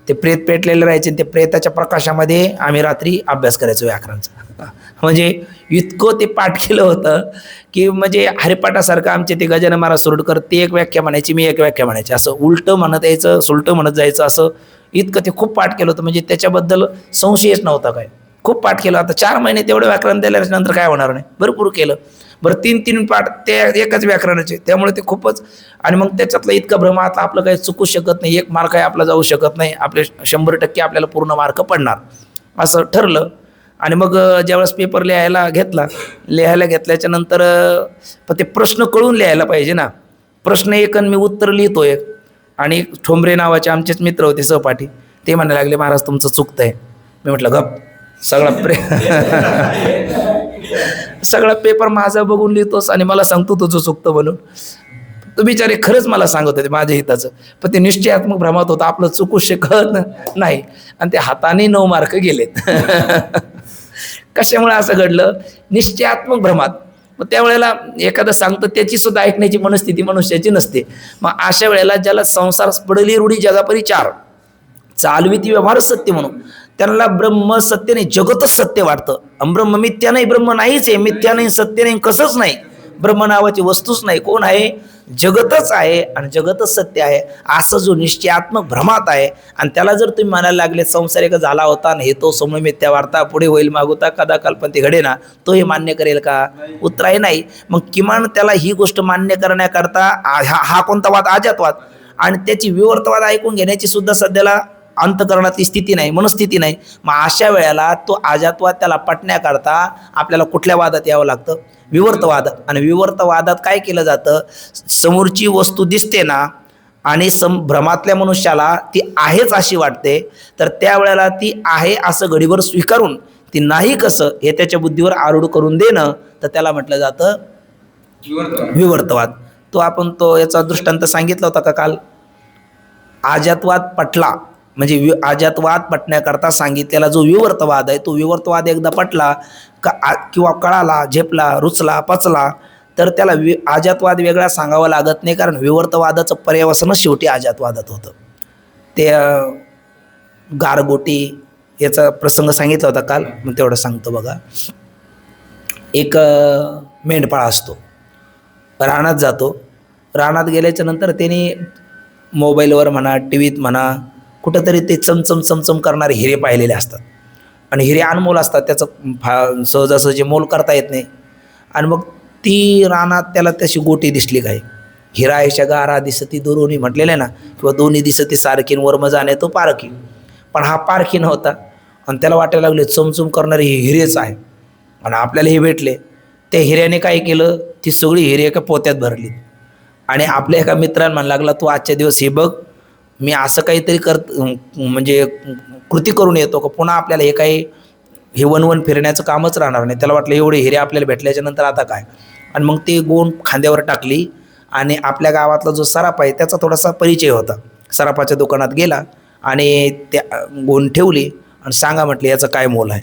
ते प्रेत पेटलेले राहायचे. ते प्रेताच्या प्रकाशामध्ये आम्ही रात्री अभ्यास करायचो व्याकरणचा. म्हणजे इतकं ते पाठ केलं होतं की म्हणजे हरिपाठासारखं आमचे ते गजानन महाराज सुरडकर ते एक व्याख्या म्हणायची, मी एक व्याख्या म्हणायची, असं उलटं म्हणत यायचं, सुलटं म्हणत जायचं, असं इतकं ते खूप पाठ केलं होतं. म्हणजे त्याच्याबद्दल संशयच नव्हता काय. खूप पाठ केलं. आता 4 महिने तेवढं व्याकरण दिल्यानंतर काय होणार नाही, भरपूर केलं. बरं 3 पाठ ते एकाच व्याकरणाचे, त्यामुळे ते खूपच. आणि मग त्याच्यातलं इतकं भ्रम, आता आपलं काही चुकू शकत नाही, 1 मार्क आहे आपला जाऊ शकत नाही, आपले 100% आपल्याला पूर्ण मार्क पडणार असं ठरलं. आणि मग ज्यावेळेस पेपर लिहायला घेतल्याच्या नंतर पण ते प्रश्न कळून लिहायला पाहिजे ना. प्रश्न एक आणि मी उत्तर लिहितोय. आणि ठोंबरे नावाचे आमचेच मित्र होते सहपाठी, ते म्हणायला लागले महाराज तुमचं चुकतंय. मी म्हटलं गप, सगळा पेपर माझा बघून लिहितोस आणि मला सांगतो तुझं चुकतं म्हणून. तो बिचारे खरंच मला सांगत होते माझ्या हिताचं, पण ते निश्चयात्मक भ्रमात होतं, आपलं चुकू शकत नाही. आणि ते हाताने 9 मार्क गेलेत. कशामुळे असं घडलं? निश्चयात्मक भ्रमात. मग त्यावेळेला एखादं सांगतं त्याची सुद्धा ऐकण्याची मनस्थिती मनुष्याची नसते. मग अशा वेळेला ज्याला संसार पडली रूढी जगापरी 4 चालविती व्यवहार सत्य म्हणून, त्यांना ब्रह्म सत्य नाही, जगतच सत्य वाटतं. ब्रह्म मिथ्या नाही, ब्रह्म नाहीच आहे, मिथ्या नाही, सत्य नाही, कसंच नाही, ब्रह्म नावाची वस्तूच नाही. कोण आहे? जगतच आहे आणि जगतच सत्य आहे, असं जो निश्चयात्मक भ्रमात आहे. आणि त्याला जर तुम्ही म्हणायला लागले संसारिक झाला होता आणि हे तो समूळ मिथ्या वार्ता, पुढे होईल मागुता, कदा कल्पन ते घडे ना, तो हे मान्य करेल का? उत्तर आहे नाही. मग किमान त्याला ही गोष्ट मान्य करण्याकरता हा कोणता वाद? अजातवाद. आणि त्याची विवर्तवाद ऐकून घेण्याची सुद्धा सध्याला अंतकरणातली स्थिती नाही, मनस्थिती नाही. मग अशा वेळेला तो अजातवाद त्याला पटण्याकरता आपल्याला कुठल्या वादात यावं लागतं? विवर्तवादात. आणि विवर्तवादात काय केलं जातं? समोरची वस्तू दिसते ना, आणि भ्रमातल्या मनुष्याला ती आहेच अशी वाटते, तर त्यावेळेला ती आहे असं घडीवर स्वीकारून ती नाही कसं हे त्याच्या बुद्धीवर आरूढ करून देणं, तर त्याला म्हटलं जातं विवर्तवाद. तो याचा दृष्टांत सांगितला होता का काल? अजातवाद पटला म्हणजे अजातवाद पटण्याकरता सांगितलेला जो विवर्तवाद आहे, तो विवर्तवाद एकदा पटला का किंवा कळाला, झेपला, रुचला, पचला, तर त्याला अजातवाद वेगळा सांगावा लागत नाही. कारण विवर्तवादाचं पर्यवसानच शेवटी अजातवादात होतं. ते गारगोटी याचा प्रसंग सांगितला होता काल, मग तेवढं सांगतो बघा. एक मेंढपाळ असतो, रानात जातो. रानात गेल्याच्या नंतर त्याने मोबाईलवर म्हणा, टी व्हीत म्हणा, कुठंतरी ते चमचम करणारे हिरे पाहिलेले असतात. आणि हिरे अनमोल असतात, त्याचं सहजासहजी मोल करता येत नाही. आणि मग ती रानात त्याला तशी गोटी दिसली काय, हिरा आयशा गारा दिसती दुरोनी म्हटलेलं आहे ना, किंवा दोन्ही दिसती सारखीन वर मजा तो पारखी. पण हा पारखी नव्हता. आणि त्याला वाटायला लागले चमचम करणारे हे हिरेच आहे आणि आपल्याला हे भेटले. त्या हिऱ्याने काय केलं? ती सगळी हिरे एका पोत्यात भरली. आणि आपल्या एका मित्रांना म्हणायला लागला, तू आजच्या दिवस हे बघ, मी असं काहीतरी म्हणजे कृती करून येतो का पुन्हा आपल्याला हे वन फिरण्याचं कामच राहणार नाही. त्याला वाटलं एवढे हिरे आपल्याला भेटल्याच्या नंतर आता काय. आणि मग ते गोण खांद्यावर टाकली आणि आपल्या गावातला जो सराफ आहे त्याचा थोडासा परिचय होता. सराफाच्या दुकानात गेला आणि त्या गोण ठेवली आणि सांगा म्हटलं याचं काय मोल आहे.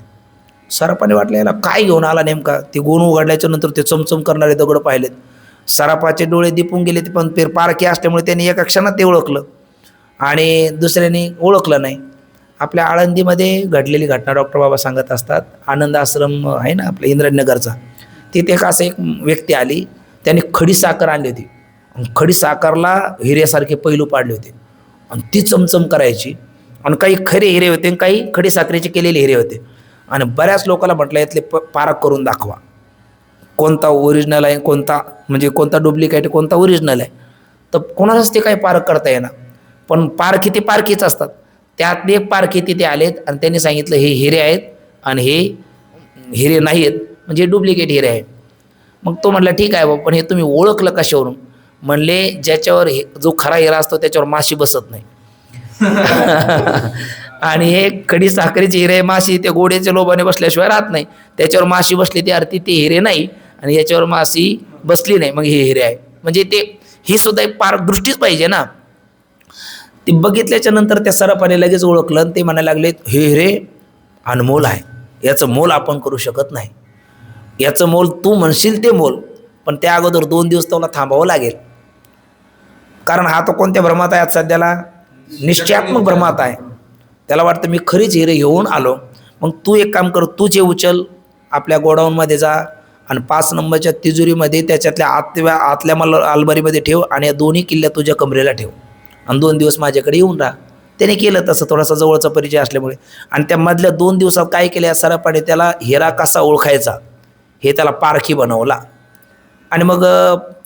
सराफाने वाटलं याला काय घेऊन आला नेमका. ते गोण उघडल्याच्या नंतर ते चमचम करणारे दगड पाहिलेत. सराफाचे डोळे दिपून गेले. ते पण ते पारखी असल्यामुळे त्यांनी एका क्षणात ते ओळखलं आणि दुसऱ्याने ओळखलं नाही. आपल्या आळंदीमध्ये घडलेली घटना डॉक्टर बाबा सांगत असतात. आनंद आश्रम आहे ना आपल्या इंद्रायणनगरचा, तिथे एक असं एक व्यक्ती आली, त्याने खडी साखर आणली होती. खडी साखरला हिऱ्यासारखे पैलू पाडले होते आणि ती चमचम करायची. आणि काही खरे हिरे होते आणि काही खडी साखरेचे केलेले हिरे होते. आणि बऱ्याच लोकांना म्हटलं यातले पारख करून दाखवा, कोणता ओरिजिनल आहे, कोणता डुप्लिकेट, कोणता ओरिजिनल आहे. तर कोणालाच ते काही पारख करता येणार. पण पारखी ते पारखीच असतात. त्यातले एक पारखी तिथे आलेत आणि त्यांनी सांगितलं हे हिरे आहेत आणि हे हिरे नाही आहेत, म्हणजे डुप्लिकेट हिरे आहेत. मग तो म्हटला ठीक आहे बाबा, पण हे तुम्ही ओळखलं कशावरून? म्हणले ज्याच्यावर जो खरा हिरा असतो त्याच्यावर माशी बसत नाही. आणि हे खडी साखरेचे हिरे माशी त्या गोड्याच्या लोभाने बसल्याशिवाय राहत नाही. त्याच्यावर माशी बसली ती अर्थी ते हिरे नाही आणि याच्यावर माशी बसली नाही मग हे हिरे आहे. म्हणजे ही सुद्धा एक दृष्टीच पाहिजे ना. ते बघितल्याच्या नंतर त्या सराफाने लगेच ओळखलं आणि ते म्हणायला लागले हे हिरे अनमोल आहे, याचं मोल आपण करू शकत नाही. याचं मोल तू म्हणशील ते मोल, पण त्या अगोदर 2 दिवस तुला थांबावं लागेल. कारण हा तो कोणत्या भ्रमात आहे? आज सध्याला निश्चयात्मक भ्रमात आहे. त्याला वाटतं मी खरीच हिरे घेऊन आलो. मग तू एक काम कर, तूच हे उचल, आपल्या गोडाऊनमध्ये जा आणि 5 नंबरच्या तिजोरीमध्ये त्याच्यातल्या आतल्या अलमारीमध्ये ठेव आणि या दोन्ही किल्ल्या तुझ्या कमरेला ठेव आणि 2 दिवस माझ्याकडे येऊन राहा. त्याने केलं तसं, थोडासा जवळचा परिचय असल्यामुळे. आणि त्या मधल्या 2 दिवसात काय केलं या सरापाने, त्याला हिरा कसा ओळखायचा हे त्याला पारखी बनवला. आणि मग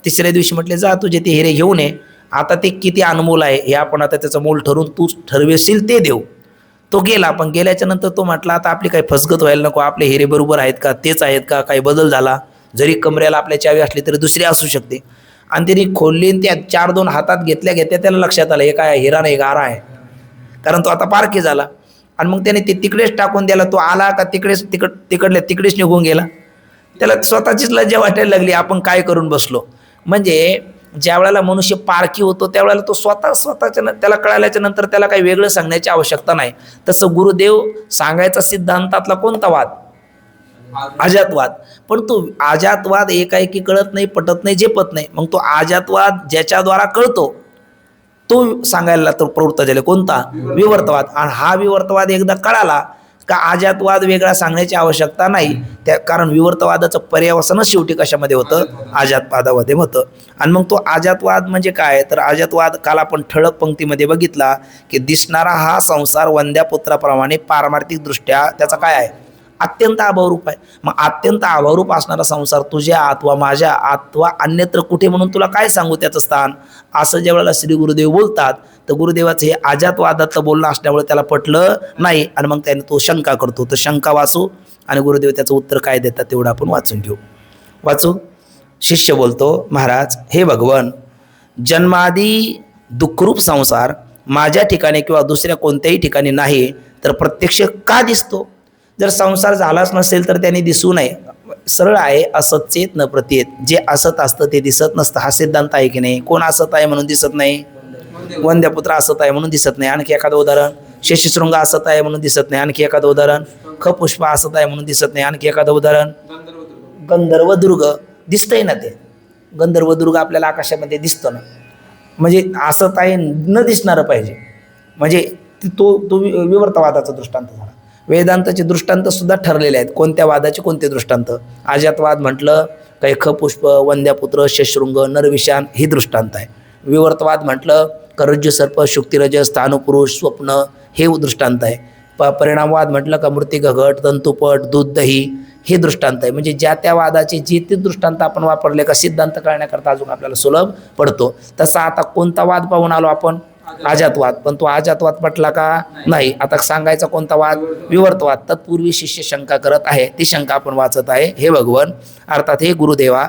तिसऱ्या दिवशी म्हटले जा तुझे ते हिरे घेऊन ये, आता ते किती अनमोल आहे हे आपण आता त्याचं मोल ठरवून तू ठरवेशील ते देऊ. तो गेला, पण गेल्याच्या नंतर तो म्हटला आता आपली काही फसगत व्हायला नको, आपले हिरे बरोबर आहेत का, तेच आहेत का, काही बदल झाला, जरी कमरेला आपल्या चावी असली तरी दुसरी असू शकते. आणि त्यांनी खोलली आणि त्या 4-2 हातात घेतल्या त्याला लक्षात आलं हे काय हिरा नाही गारा आहे, कारण तो आता पारखी झाला. आणि मग त्याने ते तिकडेच टाकून द्याला. तो आला का तिकडेच निघून गेला. त्याला स्वतःचीच लज्जा वाटायला लागली, आपण काय करून बसलो. म्हणजे ज्या वेळेला मनुष्य पारखी होतो त्यावेळेला तो स्वतःच्या त्याला कळाल्याच्या नंतर त्याला काही वेगळं सांगण्याची आवश्यकता नाही. तसं गुरुदेव सांगायचा सिद्धांतातला कोणता वाद, अजातवाद. पण तो अजातवाद एकाएकी कळत नाही, पटत नाही, झेपत नाही. मग तो अजातवाद ज्याच्याद्वारा कळतो तो सांगायला तर प्रवृत्त झाले, कोणता, विवर्तवाद. आणि हा विवर्तवाद एकदा कळाला का अजातवाद वेगळा सांगण्याची आवश्यकता नाही, कारण विवर्तवादाचं पर्यावसानच शेवटी कशामध्ये होतं, अजातवादामध्ये होतं. आणि मग तो अजातवाद म्हणजे काय, तर अजातवाद काल आपण ठळक पंक्तीमध्ये बघितला की दिसणारा हा संसार वंद्यापुत्राप्रमाणे पारमार्थिकदृष्ट्या त्याचा काय आहे, अत्यंत अभावरूप आहे. मग अत्यंत अभावरूप असणारा संसार तुझ्या अथवा माझ्या अथवा अन्यत्र कुठे म्हणून तुला काय सांगू त्याचं स्थान, असं ज्या वेळेला श्री गुरुदेव बोलतात तर गुरुदेवाचं हे अजातवादातलं बोलणं असल्यामुळे त्याला पटलं नाही. आणि मग त्याने तो शंका करतो. तर शंका वाचू आणि गुरुदेव त्याचं उत्तर काय देतात तेवढं आपण वाचून घेऊ. वाचू. शिष्य बोलतो, महाराज हे भगवन, जन्मादी दुःखरूप संसार माझ्या ठिकाणी किंवा दुसऱ्या कोणत्याही ठिकाणी नाही तर प्रत्यक्ष का दिसतो. जर संसार झालाच नसेल तर त्याने दिसू नये. सरळ आहे, असत चेत न प्रतीत. जे असत असतं ते दिसत नसतं, हा सिद्धांत आहे की नाही. कोण असत आहे म्हणून दिसत नाही, वंद्यपुत्र असत आहे म्हणून दिसत नाही. आणखी एखादं उदाहरण, शशीशृंग असत आहे म्हणून दिसत नाही. आणखी एखादं उदाहरण, खपुष्प असत आहे म्हणून दिसत नाही. आणखी एखादं उदाहरण, गंधर्वदुर्ग दिसतंय ना, ते गंधर्वदुर्ग आपल्याला आकाशामध्ये दिसतं ना. म्हणजे असत आहे न दिसणारं पाहिजे, म्हणजे तो विवर्तवादाचा दृष्टांत झाला. वेदांताचे दृष्टांत सुद्धा ठरलेले आहेत, कोणत्या वादाचे कोणते दृष्टांत. अजातवाद म्हटलं काही खपुष्प, वंद्यापुत्र, शशृंग, नरविशान ही दृष्टांत आहे. विवर्तवाद म्हटलं का रज्जु सर्प, शुक्तिरज, स्थाणुपुरुष, स्वप्न हे दृष्टांत आहे. परिणामवाद म्हटलं का मृतिका घट, तंतुपट, दूध, दही हे दृष्टांत आहे. म्हणजे ज्या त्या वादाचे जे ते दृष्टांत आपण वापरले का सिद्धांत कळण्याकरता अजून आपल्याला सुलभ पडतो. तसा आता कोणता वाद पाहून आलो आपण, अजातवाद. पण तो अजातवाद पटला का नाही. आता सांगायचा कोणता वाद, विवर्तवाद. तत्पूर्वी शिष्य शंका करत आहे, ती शंका आपण वाचत आहे. हे भगवन अर्थात हे गुरुदेवा,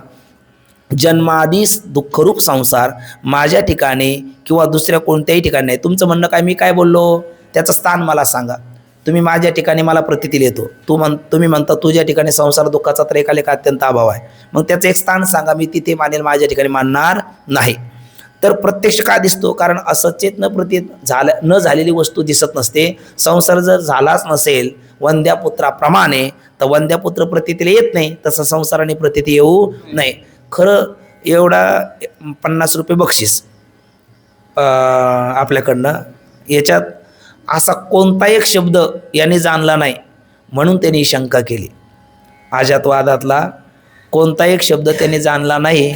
जन्मादी दुःखरूप संसार माझ्या ठिकाणी किंवा दुसऱ्या कोणत्याही ठिकाणी नाही. तुमचं म्हणणं काय, मी काय बोललो त्याचं स्थान मला सांगा. तुम्ही माझ्या ठिकाणी मला प्रतीतील येतो, तुम्ही म्हणता तुझ्या ठिकाणी संसार दुःखाचा तर एकालेक अत्यंत अभाव आहे. मग त्याचं एक स्थान सांगा, मी तिथे मानेल, माझ्या ठिकाणी मानणार नाही. तर प्रत्यक्ष का दिसतो, कारण असचेत न प्रतीत न झालेली वस्तू दिसत नसते. संसार जर झालाच नसेल वंद्यापुत्राप्रमाणे तर वंद्यापुत्र प्रतीतीला येत नाही, तसं संसाराने प्रतीती येऊ नये. खरं एवढा 50 रुपये बक्षीस आपल्याकडनं, याच्यात असा कोणता एक शब्द याने जाणला नाही म्हणून त्यांनी ही शंका केली. अजातवादातला कोणता एक शब्द त्याने जाणला नाही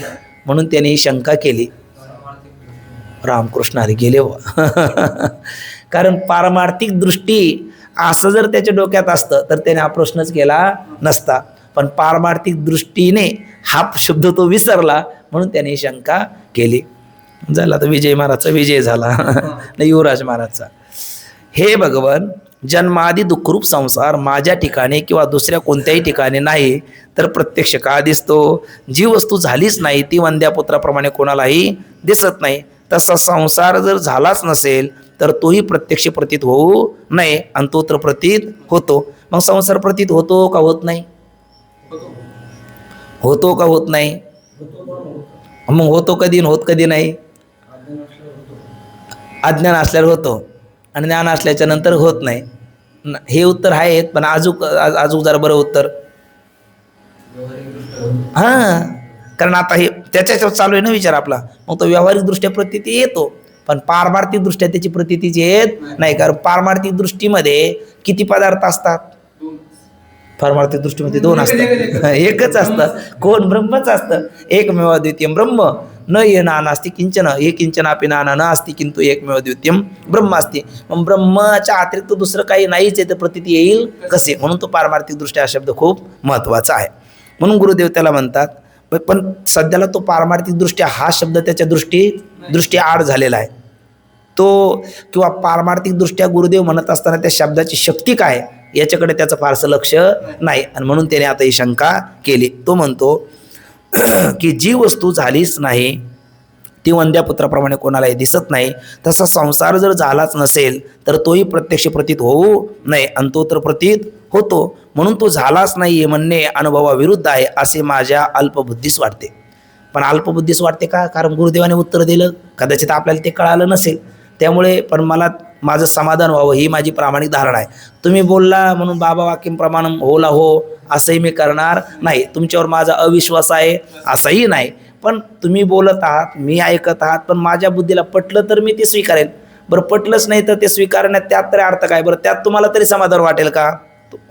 म्हणून त्यांनी ही शंका केली. रामकृष्ण हरी गेले हो. कारण पारमार्थिक दृष्टी असं जर त्याच्या डोक्यात असतं तर त्याने हा प्रश्नच केला नसता. पण पारमार्थिक दृष्टीने हा शब्द तो विसरला म्हणून त्याने ही शंका केली. झाला तर विजय महाराजचा विजय झाला नाही, युवराज महाराजचा. हे भगवन, जन्मादी दुःखरूप संसार माझ्या ठिकाणी किंवा दुसऱ्या कोणत्याही ठिकाणी नाही तर प्रत्यक्ष का दिसतो. जी वस्तू झालीच नाही ती वंद्यापुत्राप्रमाणे कोणालाही दिसत नाही. तसा संसार जर झालाच नसेल तर तोही प्रत्यक्ष प्रतीत होऊ नये, आणि तो तर प्रतीत होतो. मग संसार प्रतीत होतो का होत नाही, होतो का होत नाही. मग होतो कधी, होत कधी नाही. अज्ञान असल्यावर होतो आणि ज्ञान असल्याच्या नंतर होत नाही. हे उत्तर आहे, पण अजून जरा बरं उत्तर. हां, कारण आता हे त्याच्यावर चालू आहे ना विचार आपला. मग तो व्यावहारिक दृष्ट्या प्रतीती येतो. पण पारमार्थिक दृष्ट्या त्याची प्रतीतीच येत नाही, कारण पारमार्थिक दृष्टीमध्ये किती पदार्थ असतात? पारमार्थिक दृष्टीमध्ये दोन असतात, एकच असतं. कोण? ब्रह्मच असतं. एकमेव अद्वितीयम ब्रह्म न ये नास्ति किंचन, हे किंचनापि नाना न अस्ति किंतु एकमेव द्वितीयम ब्रह्म असते. मग ब्रह्माच्या अतिरिक्त दुसरं काही नाहीच आहे, तर प्रतीती येईल कसे? म्हणून तो पारमार्थिक दृष्ट्या हा शब्द खूप महत्त्वाचा आहे. म्हणून गुरुदेव त्याला म्हणतात. पण सध्याला तो पारमार्थिक दृष्ट्या हा शब्द त्याच्या दृष्टी आड झालेला आहे तो, किंवा पारमार्थिक दृष्ट्या गुरुदेव म्हणत असताना त्या शब्दाची शक्ती काय याच्याकडे त्याचं फारसं लक्ष नाही, आणि म्हणून त्याने आता ही शंका केली. तो म्हणतो की जी वस्तू झालीच नाही ती वंद्यापुत्राप्रमाणे कोणालाही दिसत नाही, तसा संसार जर झालाच नसेल तर तोही प्रत्यक्ष प्रतीत होऊ नये, आणि तो तर प्रतीत होतो. म्हणून तो झालाच नाही हे म्हणणे अनुभवाविरुद्ध आहे असे माझ्या अल्पबुद्धीस वाटते. पण अल्पबुद्धीस वाटते का? कारण गुरुदेवाने उत्तर दिलं, कदाचित आपल्याला ते कळालं नसेल, त्यामुळे पण मला माझं समाधान व्हावं ही माझी प्रामाणिक धारणा आहे. तुम्ही बोलला म्हणून बाबा वाक्यम प्रमाणम होला हो असंही मी करणार नाही, तुमच्यावर माझा अविश्वास आहे असंही नाही. पण तुम्ही बोलत आहात, मी ऐकत आहात, पण माझ्या बुद्धीला पटलं तर मी ते स्वीकारेल. बरं पटलंच नाही तर ते स्वीकारण्यात त्यात तरी अर्थ काय? बरं त्यात तुम्हाला तरी समाधान वाटेल का?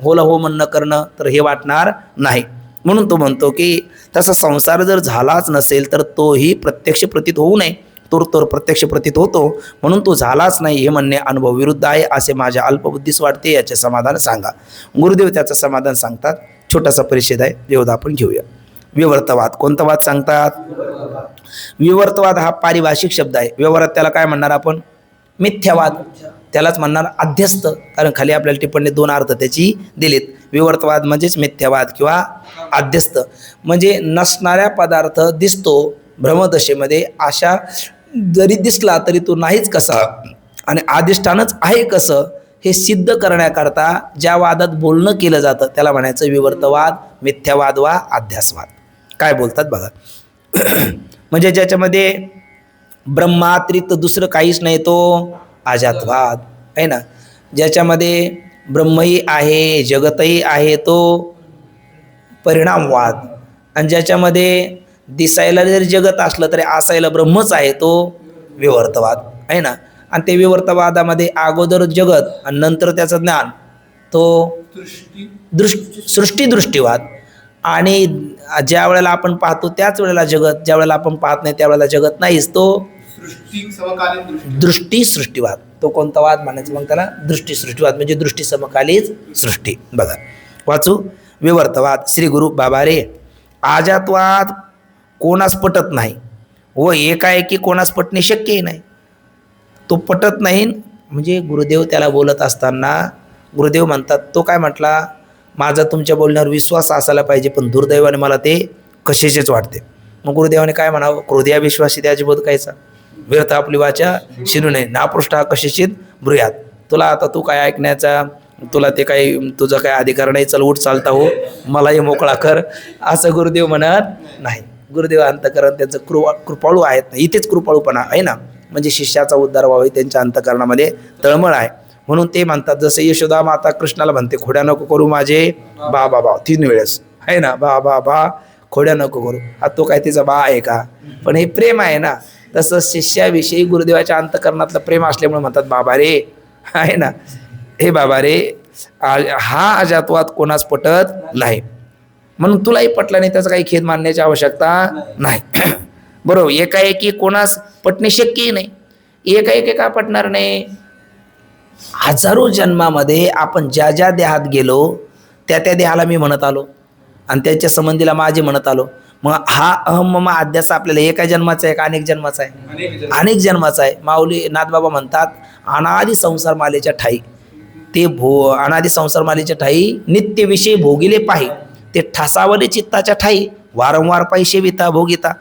होला हो म्हणणं करणं तर हे वाटणार नाही. म्हणून तो म्हणतो की तसा संसार जर झालाच नसेल तर तोही प्रत्यक्ष प्रतीत होऊ नये, तो प्रत्यक्ष प्रतीत होतो. म्हणून तो झालाच नाही हे म्हणणे अनुभव विरुद्ध आहे असे माझ्या अल्पबुद्धीस वाटते, याचे समाधान सांगा. गुरुदेव त्याचं समाधान सांगतात. छोटासा परिच्छेद आहे, जेवढा आपण घेऊया. विवर्तवाद. कोणता वाद सांगतात? विवर्तवाद हा पारिभाषिक शब्द आहे. व्यवहारात त्याला काय म्हणणार आपण? मिथ्यावाद. त्यालाच म्हणणार अध्यस्त, कारण खाली आपल्याला टिप्पणी दोन अर्थ त्याची दिलीत. विवर्तवाद म्हणजेच मिथ्यावाद किंवा अध्यस्त, म्हणजे नसणाऱ्या पदार्थ दिसतो भ्रमदशेमध्ये, अशा जरी दिसला तरी तो नाहीच कसा आणि अधिष्ठानच आहे कसं हे सिद्ध करण्याकरता ज्या वादात बोलणं केलं जातं त्याला म्हणायचं विवर्तवाद, मिथ्यावाद वा अध्यासवाद. काय बोलतात बघा. म्हणजे ज्याच्यामध्ये ब्रह्मातिरिक्त दुसरं काहीच नाही तो अजातवाद आहे ना. ज्याच्यामध्ये ब्रह्मही आहे जगतही आहे तो परिणामवाद, आणि ज्याच्यामध्ये दिसायला जरी जगत असलं तरी असायला ब्रह्मच आहे तो विवर्तवाद आहे ना. आणि ते विवर्तवादामध्ये अगोदर जगत आणि नंतर त्याचं ज्ञान तो सृष्टीदृष्टीवाद, आणि ज्या वेळेला आपण पाहतो त्याच वेळेला जगत, ज्या वेळेला आपण पाहत नाही त्यावेळेला जगत नाहीच, तो दृष्टी सृष्टीवाद. तो कोणता वाद म्हणायचं मग त्याला? दृष्टी सृष्टीवाद, म्हणजे दृष्टी समकालीन सृष्टी. बघा वाचू. विवर्तवाद. श्री गुरु बाबा रे, अजातवाद कोणास पटत नाही व एकाएकी कोणास पटणे शक्यही नाही. तो पटत नाही म्हणजे गुरुदेव त्याला बोलत असताना गुरुदेव म्हणतात, तो काय म्हटला? माझा तुमच्या बोलण्यावर विश्वास असायला पाहिजे, पण दुर्दैवाने मला ते कशाचेच वाटते. मग गुरुदेवाने काय म्हणावं? क्रोध्या विश्वासी त्याची बोध कायचा व्यर्थ आपली वाचा शिरू नये, नापृष्ठा कशाचित ब्रुयात. तुला आता तू काय ऐकण्याचा, तुला ते काही तुझा काय अधिकार नाही, चल उठ चालता हो, मलाही मोकळा कर, असं गुरुदेव म्हणत नाही. गुरुदेव अंतकरण त्यांचं कृपाळू आहेत ना, इथेच कृपाळूपणा आहे ना, म्हणजे शिष्याचा उद्धार व्हावा त्यांच्या अंतकरणामध्ये तळमळ आहे. म्हणून ते म्हणतात, जसं यशोदा माता कृष्णाला म्हणते, खोड्या नको करू माझे बा बा बा 3 वेळेस आहे ना, बा बा बा खोड्या नको करू. हा तो काय तिचा बा आहे का? पण हे प्रेम आहे ना. तसं शिष्याविषयी गुरुदेवाच्या अंतकरणातलं प्रेम असल्यामुळे म्हणतात बाबा रे आहे ना, हे बाबा रे हा अजातवाद कोणास पटत नाही. म्हणून तुलाही पटला नाही त्याचा काही खेद मानण्याची आवश्यकता नाही. बरोबर. एकाएकी कोणास पटणे शक्यही नाही. एकाएकी का पटणार नाही? हजारो जन्मामध्ये आपण ज्या ज्या देहात गेलो त्या त्या देहाला मी म्हणत आलो आणि त्याच्या संबंधीला माझे म्हणत आलो. मग हा अहम मम अध्यास आपल्याला एका जन्माचा आहे का अनेक जन्माचा आहे? अनेक जन्माचा आहे. माऊली नाथबाबा म्हणतात, अनादि संसार मालेच्या ठाई ते अनादि संसार मालेच्या ठाई नित्य विषय भोगिले पाही, ते ठसावले चित्ताच्या ठाई वारंवार पैसे विता भोगिता.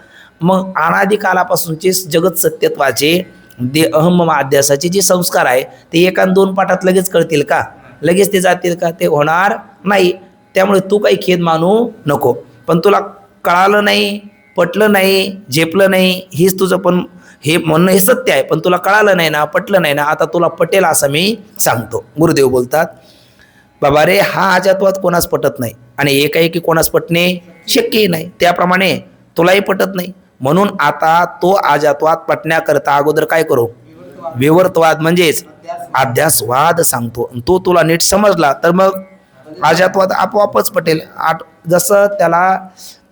मग अनादि कालापासूनचे जगत सत्यत्वाचे अहम मम अध्यासाचे जे संस्कार आहे ते 1 आणि 2 पाठात लगेच कळतील का? लगेच ते जातील का? ते होणार नाही. त्यामुळे तू काही खेद मानू नको. पण तुला कळालं नाही, पटलं नाही, झेपलं नाही, हीच तुझं पण हे म्हणणं हे सत्य आहे, पण तुला कळालं नाही ना, पटलं नाही ना, आता तुला पटेल असं मी सांगतो. गुरुदेव बोलतात, बाबा रे हा अजातवाद कोणास पटत नाही आणि एकाएकी कोणास पटणे शक्यही नाही. त्याप्रमाणे तुलाही पटत नाही. म्हणून आता तो अजातवाद पटण्याकरता अगोदर काय करू? विवर्तवाद म्हणजेच अध्यासवाद सांगतो. आणि तो तुला नीट समजला तर मग अजातवाद आपोआपच पटेल. जसं त्याला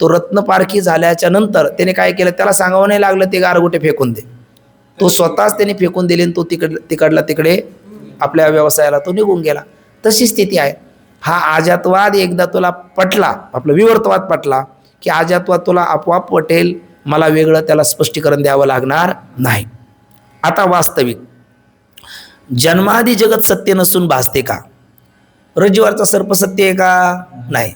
तो रत्नपारखी झाल्याच्या नंतर त्याने काय केलं, त्याला सांगावं नाही लागलं ते गारगोटे फेकून दे, तो स्वतःच त्याने फेकून दिले आणि तो तिकडला तिकडे आपल्या व्यवसायाला तो निघून गेला. तशी स्थिती आहे. हा अजातवाद एकदा तुला पटला, आपला विवर्तवाद पटला की अजातवाद तुला आपोआप पटेल, मला वेगळं त्याला स्पष्टीकरण द्यावं लागणार नाही. आता वास्तविक जन्मादी जगत सत्य नसून भासते का? रज्जूवरचा सर्प सत्य आहे का? नाही.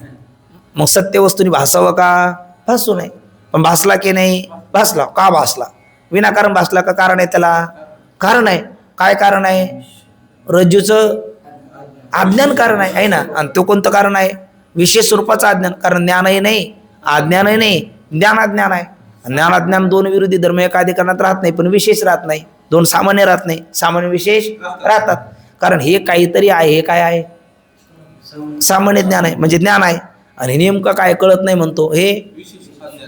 मग सत्य वस्तूने भासावं का? भासू नाही. पण भासला की नाही? भासला. का भासला? विनाकारण भासला का कारण आहे त्याला? कारण आहे. काय कारण आहे? रज्जूचं अज्ञान कारण आहे ना. आणि तो कोणतं कारण आहे? विशेष स्वरूपाचं अज्ञान. कारण ज्ञानही नाही, अज्ञानही नाही, ज्ञानाज्ञान आहे. ज्ञानाज्ञान दोन विरोधी धर्म एका अधिकरणात राहत नाही, पण विशेष राहत नाही. दोन सामान्य राहत नाही, सामान्य विशेष राहतात. कारण हे काहीतरी आहे, हे काय आहे? सामान्य ज्ञान आहे, म्हणजे ज्ञान आहे. आणि नेमकं काय कळत नाही म्हणतो, हे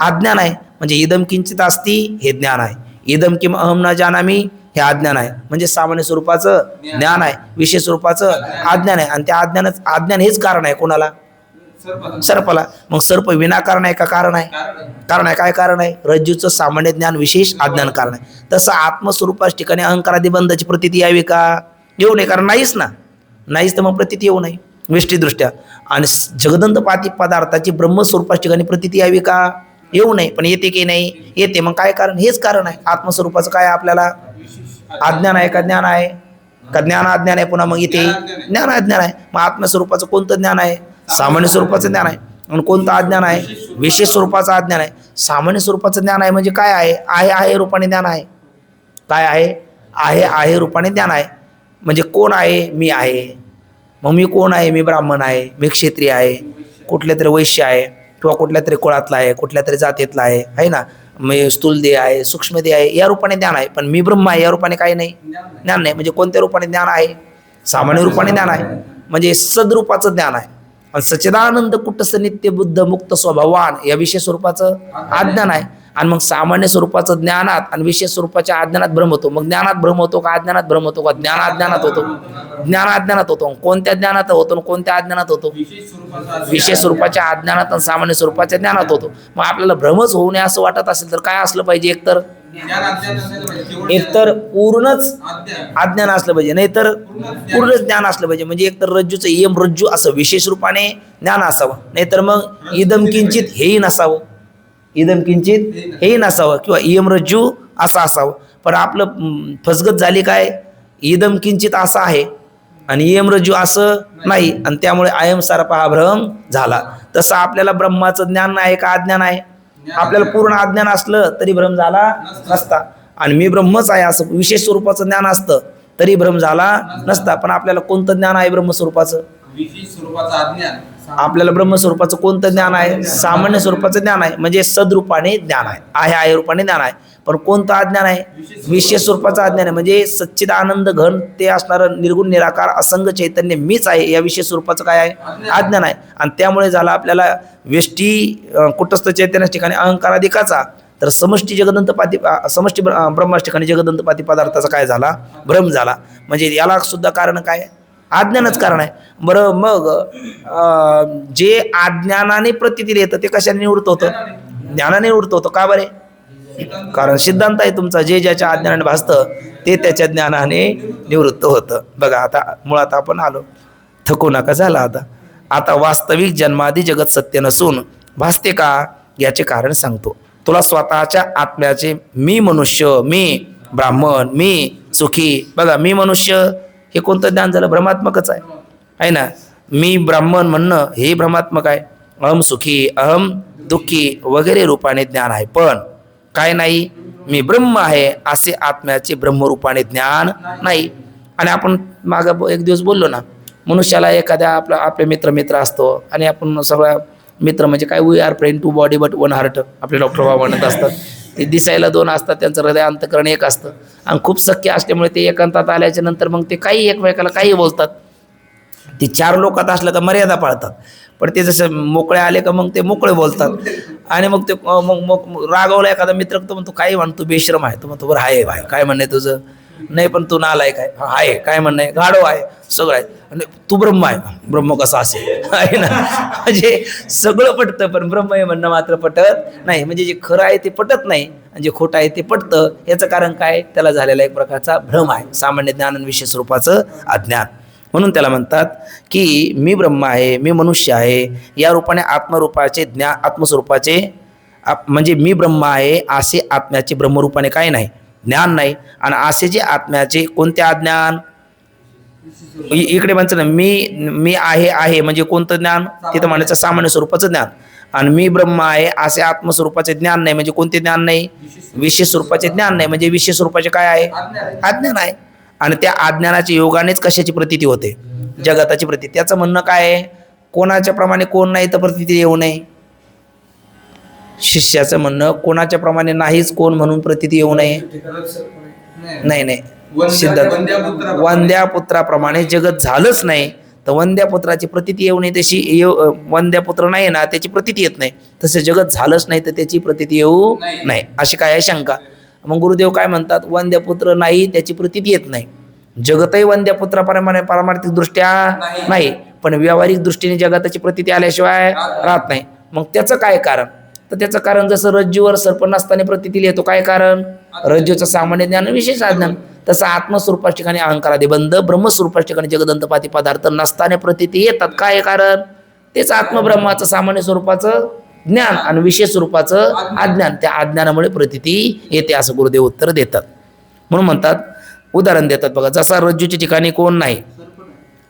अज्ञान आहे. म्हणजे इदम किंचित अस्ति हे ज्ञान आहे, इदम किम अहम न जानामी हे अज्ञान आहे. म्हणजे सामान्य स्वरूपाचं ज्ञान आहे, विशेष स्वरूपाचं अज्ञान आहे. आणि त्या अज्ञान हेच कारण आहे कोणाला? सर्पाला. मग सर्प विनाकारण आहे का कारण आहे? कारण आहे. काय कारण आहे? रज्जूचं सामान्य ज्ञान, विशेष अज्ञान कारण आहे. तसं आत्मस्वरूपाच्या ठिकाणी अहंकारादी बंधाची प्रतीती यावी का? येऊ नये. कारण नाहीच ना, नाहीच तर मग प्रतीती येऊ नये विष्टीदृष्ट्या. आणि जगदंतपाती पदार्थाची ब्रह्मस्वरूपाच्या ठिकाणी प्रतीती यावी का? येऊ नये. पण येते की नाही? येते. मग काय कारण? हेच कारण आहे. आत्मस्वरूपाचं काय आपल्याला? अज्ञान आहे का ज्ञान आहे? का ज्ञान अज्ञान आहे? पुन्हा मग इथे ज्ञान अज्ञान आहे. मग आत्मस्वरूपाचं कोणतं ज्ञान आहे? सामान्य स्वरूपाचं ज्ञान आहे. आणि कोणतं अज्ञान आहे? विशेष स्वरूपाचं अज्ञान आहे. सामान्य स्वरूपाचं ज्ञान आहे म्हणजे काय आहे? आहे रूपाने ज्ञान आहे. काय आहे? आहे रूपाने ज्ञान आहे. म्हणजे कोण आहे? मी आहे. मग मी कोण आहे? मी ब्राह्मण आहे, मी क्षत्रिय आहे, कुठल्या तरी वैश्य आहे, किंवा कुठल्या तरी कुळातला आहे, कुठल्या तरी जातीतला आहे ना. मी स्थूलदेह आहे, सूक्ष्मदेह आहे, या रूपाने ज्ञान आहे. पण मी ब्रह्म आहे या रूपाने काही नाही, ज्ञान नाही. म्हणजे कोणत्या रूपाने ज्ञान आहे? सामान्य रूपाने ज्ञान आहे. म्हणजे सदरूपाचं ज्ञान आहे. आणि सच्चिदानंद कुटस्थ नित्य बुद्ध मुक्त स्वभावान या विशेष स्वरूपाचं अज्ञान आहे. आणि मग सामान्य स्वरूपाचं ज्ञानात आणि विशेष स्वरूपाच्या अज्ञानात भ्रम होतो. मग ज्ञानात भ्रम होतो का अज्ञानात भ्रम होतो का? ज्ञान अज्ञानात होतो. ज्ञान अज्ञानात होतो. कोणत्या ज्ञानात होतो आणि कोणत्या अज्ञानात होतो? विशेष स्वरूपाच्या अज्ञानात आणि सामान्य स्वरूपाच्या ज्ञानात होतो. मग आपल्याला भ्रमच होऊ नये असं वाटत असेल तर काय असलं पाहिजे? एकतर पूर्णच अज्ञान असलं पाहिजे, नाहीतर पूर्णच ज्ञान असलं पाहिजे. म्हणजे एकतर रज्जूचं इयम रज्जू असं विशेष रूपाने ज्ञान असावं, नाहीतर मग इदम किंचित हेही नसावं, इदम किंचित हेही नसावं, किंवा इयम रज्जू असं असावं. पण आपलं फसगत झाली काय? इदम किंचित असं आहे आणि इयम रज्जू असं नाही, आणि त्यामुळे अयम सारपा हा भ्रम झाला. तसं आपल्याला ब्रह्माचं ज्ञान आहे का अज्ञान आहे? आपल्याला पूर्ण अज्ञान असलं तरी भ्रम झाला नसता. आणि मी ब्रह्मच आहे असं विशेष स्वरूपाचं ज्ञान असतं तरी भ्रम झाला नसता. पण आपल्याला कोणतं ज्ञान आहे ब्रह्मस्वरूपाचं? विशेष स्वरूपाचं अज्ञान. आपल्याला ब्रह्मस्वरूपाचं कोणतं ज्ञान आहे? सामान्य स्वरूपाचं ज्ञान आहे. म्हणजे सदरूपाने ज्ञान आहे रूपाने ज्ञान आहे. पण कोणतं अज्ञान आहे? विशेष स्वरूपाचं अज्ञान आहे. म्हणजे सच्चिद आनंद घन ते असणारं निर्गुण निराकार असंग चैतन्य मीच आहे या विशेष स्वरूपाचं काय आहे? अज्ञान आहे. आणि त्यामुळे झाला आपल्याला व्यष्टी कुटस्थ चैतन्याच्या ठिकाणी अहंकाराधिकाचा, तर समष्टी जगदंतपाती समष्टी ब्रह्माच्या ठिकाणी जगदंतपाती पदार्थाचा काय झाला? भ्रम झाला. म्हणजे याला सुद्धा कारण काय? अज्ञानच कारण आहे. बरं, मग जे अज्ञानाने प्रतीती येतं ते कशाने निवृत्त होतं? ज्ञानाने निवृत्त होतं. का बरे? कारण सिद्धांत आहे तुमचा, जे ज्याच्या अज्ञानाने भासतं ते त्याच्या ज्ञानाने निवृत्त होतं. बघा आता मुळात आपण आलो, थकू नका झाला. आता वास्तविक जन्मादी जगत सत्य नसून भासते का याचे कारण सांगतो. तुला स्वतःच्या आत्म्याचे मी मनुष्य, मी ब्राह्मण, मी सुखी. बघा, मी मनुष्य हे कोणतं ज्ञान झालं? भ्रमात्मकच आहे ना. मी ब्राह्मण म्हणणं हे भ्रमात्मक आहे. अहम सुखी, अहम दुःखी वगैरे रूपाने ज्ञान आहे. पण काय नाही? मी ब्रह्म आहे असे आत्म्याचे ब्रह्मरूपाने ज्ञान नाही. आणि आपण मागं एक दिवस बोललो ना, मनुष्याला एखाद्या आपले मित्र असतो आणि आपण सगळ्या मित्र म्हणजे काय, we are friend two body but one heart आपले डॉक्टर बाबा म्हणत असतात. ते दिसायला दोन असतात, त्यांचं हृदय अंतकरण एक असतं. आणि खूप सख्य असल्यामुळे ते एकांतात आल्याच्या नंतर मग ते काही एकमेकाला काही बोलतात. ते चार लोकात असलं का मर्यादा पाळतात, पण ते जसं मोकळे आले का मग ते मोकळे बोलतात. आणि मग ते मग रागवला एखादा मित्र तो म्हणतो काही म्हणतो बेशरम आहे. तो म्हणतो बरं आहे भाई, काय म्हणणे तुझं? नाही पण तू नालायक आहे. हा, आहे काय म्हणणं आहे, गाढव आहे, सगळं आहे. आणि तू ब्रह्म आहे. ब्रह्म कसा असेल आहे ना. म्हणजे सगळं पटतं पण ब्रह्म आहे म्हणणं मात्र पटत नाही. म्हणजे जे खरं आहे ते पटत नाही आणि जे खोटं आहे ते पटतं. याचं कारण काय, त्याला झालेला एक प्रकारचा भ्रम आहे, सामान्य ज्ञान आणि विशेष स्वरूपाचं अज्ञान. म्हणून त्याला म्हणतात की मी ब्रह्म आहे, मी मनुष्य आहे, या रूपाने आत्मरूपाचे ज्ञान, आत्मस्वरूपाचे म्हणजे मी ब्रह्म आहे असे आत्म्याचे ब्रह्मरूपाने काय नाही, ज्ञान नाही. आणि असे जे आत्म्याचे कोणते अज्ञान, इकडे म्हणचं ना मी आहे म्हणजे कोणतं ज्ञान, तिथं म्हणायचं सामान्य स्वरूपाचं ज्ञान. आणि मी ब्रह्म आहे असे आत्मस्वरूपाचे ज्ञान नाही, म्हणजे कोणते ज्ञान नाही, विशेष स्वरूपाचे ज्ञान नाही. म्हणजे विशेष स्वरूपाचे काय आहे, अज्ञान आहे. आणि त्या अज्ञानाच्या योगानेच कशाची प्रतीती होते, जगताची प्रतीती. त्याचं म्हणणं काय आहे, कोणाच्या प्रमाणे कोण नाही तर प्रतीती येऊ नये. शिष्याचं म्हणणं कोणाच्या प्रमाणे नाहीच कोण म्हणून प्रतीती येऊ नये. नाही नाही, सिद्धांत वंद्या पुत्राप्रमाणे जगत झालंच नाही तर वंद्या पुत्राची प्रतीती येऊ नये. तशी वंद्या पुत्र नाही ना त्याची प्रतीती येत नाही, तसं जगत झालंच नाही तर त्याची प्रतीती येऊ नाही. अशी काय आहे शंका. मग गुरुदेव काय म्हणतात, वंद्या पुत्र नाही त्याची प्रतीती येत नाही. जगतही वंद्या पुत्राप्रमाणे पारमार्थिक दृष्ट्या नाही, पण व्यावहारिक दृष्टीने जगताची प्रतीती आल्याशिवाय राहत नाही. मग त्याचं काय कारण, तर त्याचं कारण जसं रज्जूवर सर्प नसताना प्रतीती येतो, काय कारण, रज्जूचं सामान्य ज्ञान विशेष अज्ञान. तसं आत्मस्वरूपाच्या ठिकाणी अहंकारादी बंध, ब्रह्मस्वरूपाच्या ठिकाणी जगदंतपाती पदार्थ नसताना प्रतीती येतात. काय कारण, तेच आत्मब्रह्माचं सामान्य स्वरूपाचं ज्ञान आणि विशेष स्वरूपाचं अज्ञान. त्या अज्ञानामुळे प्रतीती येते असं गुरुदेव उत्तर देतात. म्हणून म्हणतात, उदाहरण देतात बघा, जसा रज्जूच्या ठिकाणी कोण नाही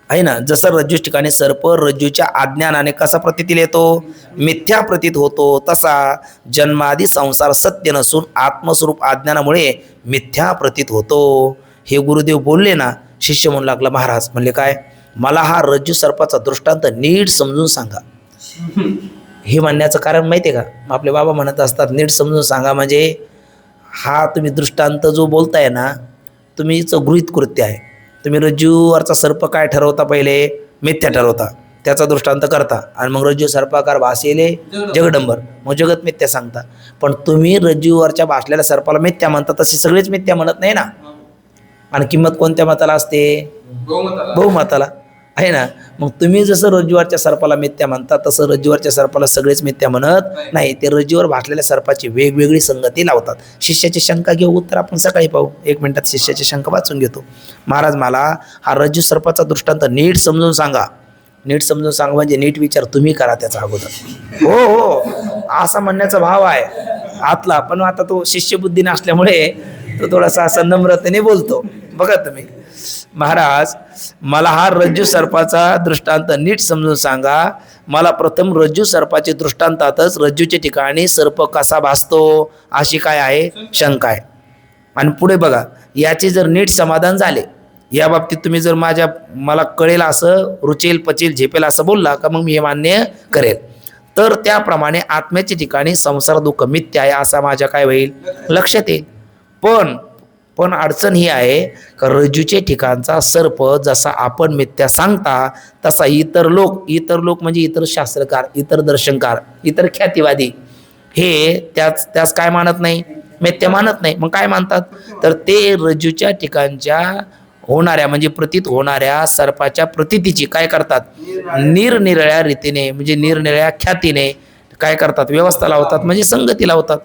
आहे ना, जसं रज्जूच्या ठिकाणी सर्प रज्जूच्या अज्ञानाने कसा प्रतीतील येतो, मिथ्या प्रतीत होतो, तसा जन्मादी संसार सत्य नसून आत्मस्वरूप अज्ञानामुळे मिथ्या प्रतीत होतो. हे गुरुदेव बोलले ना, शिष्य म्हणू लागला, महाराज म्हणले काय, मला हा रज्जू सर्पाचा दृष्टांत नीट समजून सांगा. हे म्हणण्याचं कारण माहिती आहे का, आपले बाबा म्हणत असतात नीट समजून सांगा, म्हणजे हा तुम्ही दृष्टांत जो बोलताय ना, तुम्हीच गृहीत कृत्य आहे. तुम्ही रज्जूवरचा सर्प काय ठरवता, पहिले मिथ्या ठरवता, त्याचा दृष्टांत करता, आणि मग रज्जू सर्पाकार भासेले जगडंबर, मग जगत मिथ्या सांगता. पण तुम्ही रज्जूवरच्या भासलेल्या सर्पाला मिथ्या म्हणता, तसे सगळेच मिथ्या म्हणत नाही ना. आणि किंमत कोणत्या मताला असते, बहुमताला आहे ना. मग तुम्ही जसं रज्जूवरच्या सर्पाला मिथ्या म्हणता, तसं रज्जूवरच्या सर्पाला सगळेच मिथ्या म्हणत नाही. ते रज्जूवर भासलेल्या सर्पाची वेगवेगळी संगती लावतात. शिष्याची शंका घेऊ, उत्तर आपण सकाळी पाहू. 1 मिनिटात शिष्याची शंका वाचून घेतो. महाराज मला हा रज्जू सर्पाचा दृष्टांत नीट समजून सांगा. नीट समजून सांगा म्हणजे नीट विचार तुम्ही करा त्याचा अगोदर. हो हो, असा म्हणण्याचा भाव आहे आतला. पण आता तो शिष्यबुद्धीने असल्यामुळे तो थोडासा असा नम्रतेने बोलतो. बघा तुम्ही, महाराज मला हा रज्जू सर्पाचा दृष्टांत नीट समजून सांगा. मला प्रथम रज्जू सर्पाचे दृष्टांतातच रज्जूच्या ठिकाणी सर्प कसा भासतो अशी काय आहे शंका आहे. आणि पुढे बघा, याचे जर नीट समाधान झाले, या बाबतीत तुम्ही जर मला कळेल असं, रुचेल पचेल झेपेल असं बोलला का, मग मी हे मान्य करेल. तर त्याप्रमाणे आत्म्याच्या ठिकाणी संसार दुःख मिथ्या आहे असा माझ्या काय होईल, लक्षात येईल. पण अडचण ही आहे का रज्जूचे ठिकाणचा सर्प जसा आपण मिथ्या सांगता, तसा इतर लोक म्हणजे इतर शास्त्रकार, इतर दर्शनकार, इतर ख्यातिवादी हे त्याच काय मानत नाही, मिथ्या मानत नाही. मग काय मानतात, तर ते रज्जूच्या ठिकाणच्या होणाऱ्या म्हणजे प्रतीत होणाऱ्या सर्पाच्या प्रतीतीची काय करतात, निरनिराळ्या रीतीने म्हणजे निरनिराळ्या ख्यातीने काय करतात, व्यवस्था लावतात, म्हणजे संगती लावतात.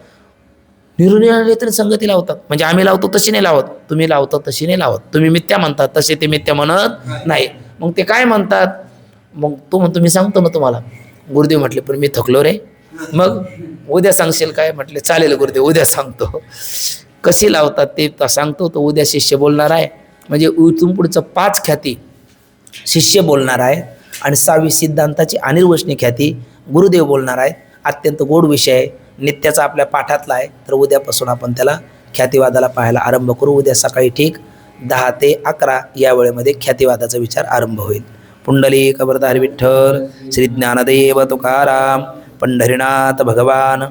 निरनिराळ्या रीतीने संगती लावतात, म्हणजे आम्ही लावतो तशी नाही लावत, तुम्ही लावतो तशी नाही लावत, तुम्ही मिथ्या म्हणतात तसे ते मिथ्या म्हणत नाही. मग ते काय म्हणतात, मग तो म्हणतो मी सांगतो ना तुम्हाला. गुरुदेव म्हटले पण मी थकलो रे, मग उद्या सांगशील काय, म्हटले चालेल गुरुदेव उद्या सांगतो. कशी लावतात ते सांगतो, तो उद्या शिष्य बोलणार आहे. म्हणजे इथून पुढचं 5 ख्याती शिष्य बोलणार आहे आणि 6वी सिद्धांताची अनिर्वचनीय ख्याती गुरुदेव बोलणार आहे. अत्यंत गोड विषय आहे, नित्याचा आपल्या पाठातला आहे. तर उद्यापासून आपण त्याला ख्यातिवादाला पाहायला आरंभ करू. उद्या सकाळी ठीक 10 ते 11 या वेळेमध्ये ख्यातिवादाचा विचार आरंभ होईल. पुंडलिक वरदारी विठ्ठल, श्री ज्ञानदेव तुकाराम, पंढरीनाथ भगवान,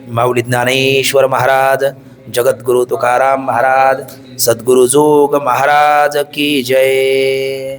माऊली ज्ञानेश्वर महाराज, जगद्गुरु तुकाराम महाराज, सद्गुरु जोग महाराज की जय.